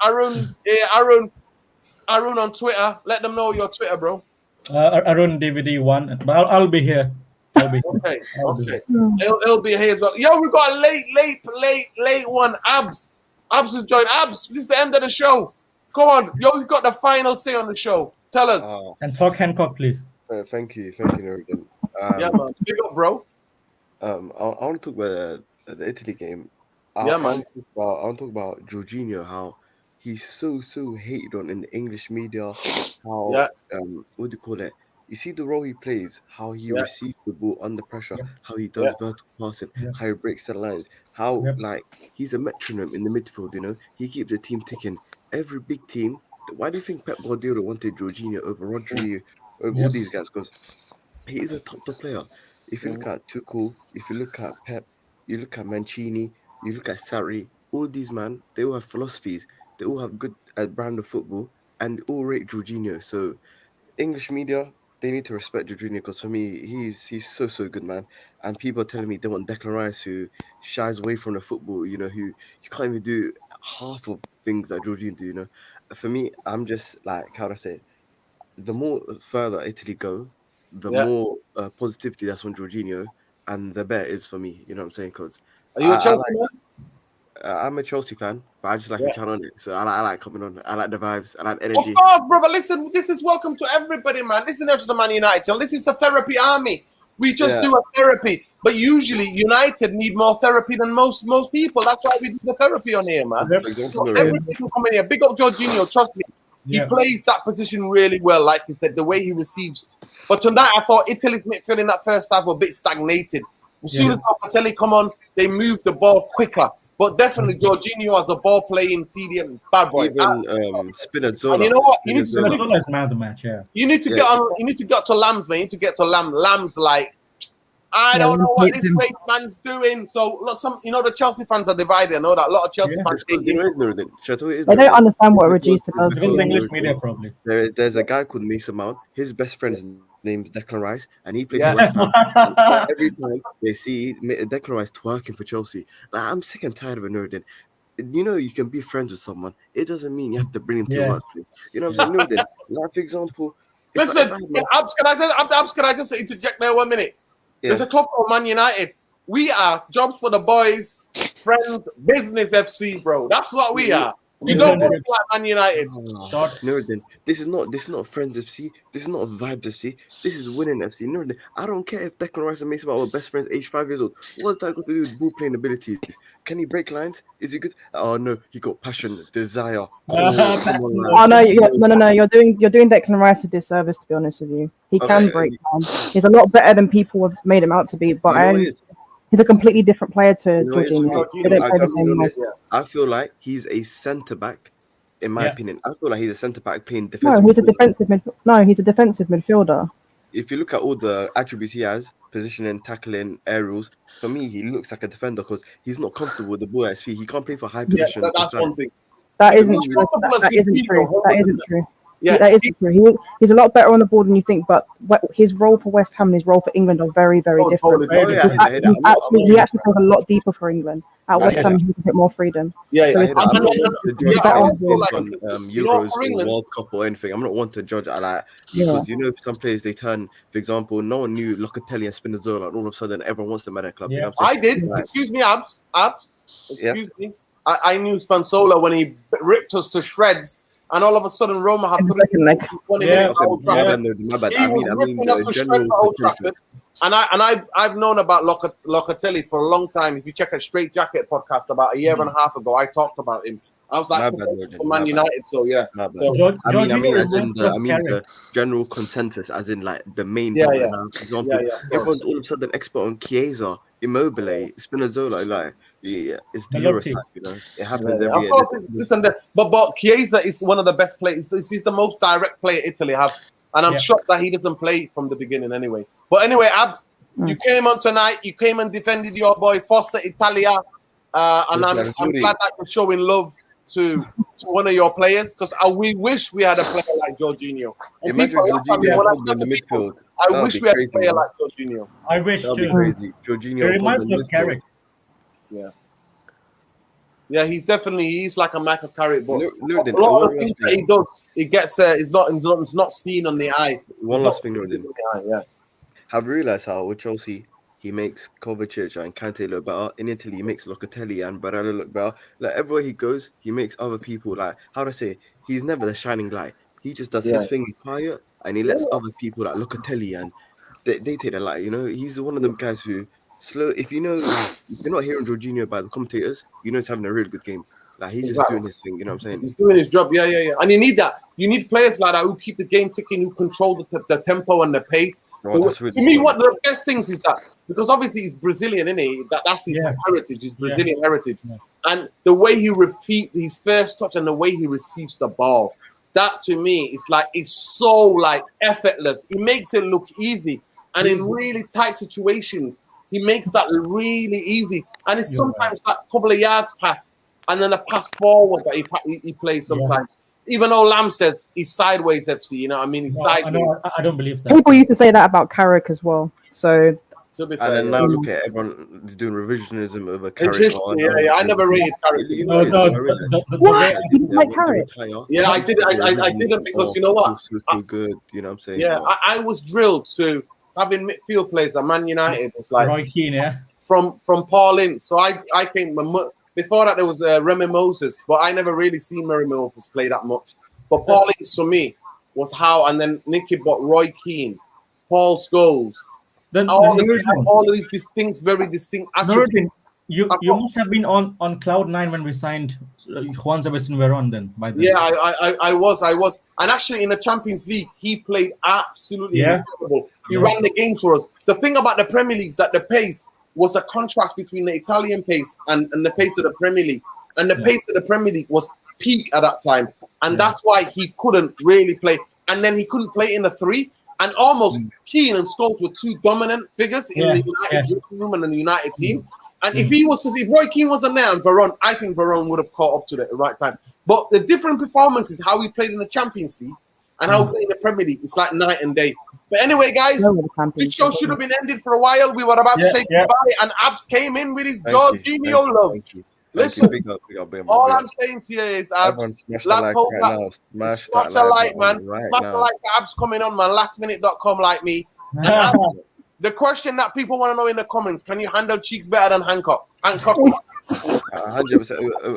on Twitter. Let them know your Twitter, bro. Arun DVD 1, but I'll be here. I'll be here. Okay. He'll be here as well. Yo, we got a late one. Abs has joined. Abs, this is the end of the show. Go on. Yo, you got the final say on the show. Tell us. And talk Hancock, please. Thank you, Norrigan. Yeah, man. Big up, bro. I want to talk about the Italy game. Yeah, man. I want to talk about Jorginho, how he's so hated on in the English media. How what do you call it? You see the role he plays, how he receives the ball under pressure, how he does vertical passing, how he breaks the lines, how like he's a metronome in the midfield. You know, he keeps the team ticking. Every big team. Why do you think Pep Guardiola wanted Jorginho over Rodri, over all these guys? Because he is a top player. If you look at Tuchel, if you look at Pep, you look at Mancini, you look at Sarri, all these man, they all have philosophies. They all have good brand of football, and they all rate Jorginho. So English media, they need to respect Jorginho, because for me, he's so good, man. And people are telling me they want Declan Rice, who shies away from the football, you know, who you can't even do half of things that Jorginho do, you know. For me, I'm just like, how do I say it? The more further Italy go, the more positivity that's on Jorginho, and the better it is for me. You know what I'm saying? Because are you a Chelsea man? I'm a Chelsea fan, but I just like a channel on it. So I like coming on. I like the vibes. I like the energy. Of course, brother. Listen, this is welcome to everybody, man. Listen to the Man United. So this is the therapy army. We just do a therapy, but usually United need more therapy than most people. That's why we do the therapy on here, man. So everybody can come in here. Big up Jorginho. Trust me, he plays that position really well. Like you said, the way he receives. But tonight, I thought Italy's midfield in that first half were a bit stagnated. As soon as Locatelli come on, they move the ball quicker. But definitely, Jorginho as a ball playing CDM bad boy. Even Spinazzola. And you know what? You need Spinazzola is man of the match. You need to get on. You need to get to Lambs, man. You need to get to Lambs. Like, I don't know what this great man's doing. So, look, the Chelsea fans are divided. I know that a lot of Chelsea fans. I don't understand what Regista does. English media, probably. There's a guy called Mason Mount. His best friend's name's Declan Rice, and he plays for West Ham. And every time they see Declan Rice twerking for Chelsea, like, I'm sick and tired of it, Norrigan. You know, you can be friends with someone. It doesn't mean you have to bring him to work. You know what I'm saying, Norrigan? Like, for example, listen, Abs, can I just interject there 1 minute? There's a club called Man United. We are jobs for the boys, friends, business FC, bro. That's what we are. We don't look like Man United. Norrigan, this is not Friends FC. This is not Vibes FC. This is Winning FC. Norrigan, I don't care if Declan Rice and Mason Mount were best friends, age 5 years old. What's that got to do with ball playing abilities? Can he break lines? Is he good? Oh no, he got passion, desire. No. You're doing Declan Rice a disservice, to be honest with you. He can break lines. He's a lot better than people have made him out to be. But he's a completely different player to Jorginho. They don't play the same way. I feel like he's a centre back, in my opinion. I feel like he's a centre back playing defensive. No, he's a defensive midfielder. If you look at all the attributes he has, positioning, tackling, aerials, for me, he looks like a defender because he's not comfortable with the ball at his feet. He can't play for high position. That's one thing. That isn't true. That isn't true. Yeah, that isn't true. He's a lot better on the ball than you think, but his role for West Ham and his role for England are very, very different. He actually goes a lot deeper for England. At West Ham, he has a bit more freedom. Euros or World Cup or anything. I'm not one to judge because you know some players they turn. For example, no one knew Locatelli and Spinazzola, and all of a sudden everyone wants them at their club. You know I did. Excuse me, Abs. Excuse me. I knew Spinazzola when he ripped us to shreds. And all of a sudden, Roma had 20 minutes at Old Trafford. He was ripping us to shreds at Old Trafford. And I've known about Locatelli for a long time. If you check a Straight Jacket podcast about a year and a half ago, I talked about him. I was like, for Man United, so yeah. So, I mean, the general consensus, as in like the main. For example, everyone's all of a sudden expert on Chiesa, Immobile, Spinazzola, like. Yeah, it's the Eurotype, you know. It happens every year. Of course, listen, but Chiesa is one of the best players. He's the most direct player Italy have, and I'm shocked that he doesn't play from the beginning anyway. But anyway, Abs, you came on tonight. You came and defended your boy Forza Italia. and I'm glad that you're showing love to one of your players, because we wish we had a player like Jorginho. And imagine Jorginho in the midfield. I wish we had a player like Jorginho. I wish That'd too. be crazy. Jorginho It reminds me of Carrick. Yeah, he's like a Michael Carrick, but Nurdin, a lot of things that he does, it gets it's not seen on the eye. One last thing, Nurdin. Yeah. Have you realised how with Chelsea he makes Kovacic and Kante look better? In Italy, he makes Locatelli and Barella look better. Like everywhere he goes, he makes other people like, how to say, he's never the shining light. He just does his thing in quiet, and he lets other people like Locatelli and they take the light. You know, he's one of them guys who slow. If you're not hearing Jorginho by the commentators, you know he's having a really good game. Like he's just doing his thing. You know what I'm saying? He's doing his job. Yeah. And you need that. You need players like that who keep the game ticking, who control the tempo and the pace. To me, one of the best things is that, because obviously he's Brazilian, isn't he? That's his heritage, his Brazilian heritage. Yeah. And the way he his first touch and the way he receives the ball, that to me is like, it's so like effortless. He makes it look easy. And in really tight situations, he makes that really easy. And it's sometimes that couple of yards pass and then a pass forward that he plays sometimes. Even though Lamb says he's sideways FC, you know what I mean? He's sideways. I don't believe that. People used to say that about Carrick as well. So to be fair, and then now look at everyone is doing revisionism over Carrick. I never rated Carrick. What? You didn't like Carrick? Yeah, I didn't because you know what? So good, you know what I'm saying? Yeah, I was drilled to having midfield players at Man United. It's like Roy Keane, yeah. From Paul Ince. So I came. Before that, there was Remy Moses, but I never really seen Remy Moses play that much. But Paul Ince for me was how, and then Nicky bought Roy Keane, Paul Scholes, all of these distinct, very distinct attributes. You must have been on cloud 9 when we signed Juan Sebastian Veron then. By then. Yeah, I was. And actually in the Champions League, he played absolutely incredible. He ran the games for us. The thing about the Premier League is that the pace was a contrast between the Italian pace and the pace of the Premier League. And the pace of the Premier League was peak at that time. And that's why he couldn't really play. And then he couldn't play in the 3. And almost Keane and Scholes were two dominant figures in the United dressing room and in the United team. And if Roy Keane wasn't there and Veron, I think Veron would have caught up to it at the right time. But the different performances, how he played in the Champions League and how he played in the Premier League, it's like night and day. But anyway, guys, this show should have been ended for a while. We were about to say goodbye, and Abs came in with his Jorginho love. Listen, all I'm saying to you is, Abs, smash the like, man. Smash the like for Abs coming on, man. Lastminute.com like me. And Abs, the question that people want to know in the comments: can you handle cheeks better than Hancock? 100%.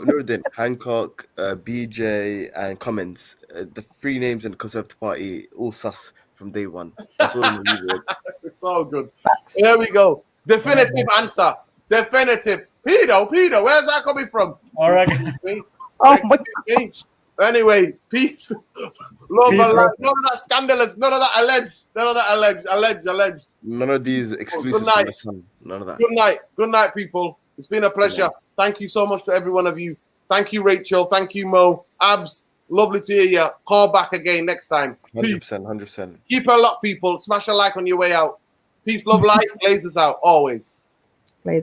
Nurdin, Hancock, BJ, and Cummins. The 3 names in the Conservative Party, all sus from day one. That's all I'm gonna leave. It's all good. Here we go. Definitive answer. Definitive. Pedo. Where's that coming from? All right. Anyway, peace. Love and life. None of that scandalous. None of that alleged. Alleged. None of these exclusives from the Sun. None of that. Good night, people. It's been a pleasure. Thank you so much to every one of you. Thank you, Rachel. Thank you, Mo. Abs, lovely to hear you. Call back again next time. 100%. Keep a lock, people. Smash a like on your way out. Peace, love, light. Blazers out. Always.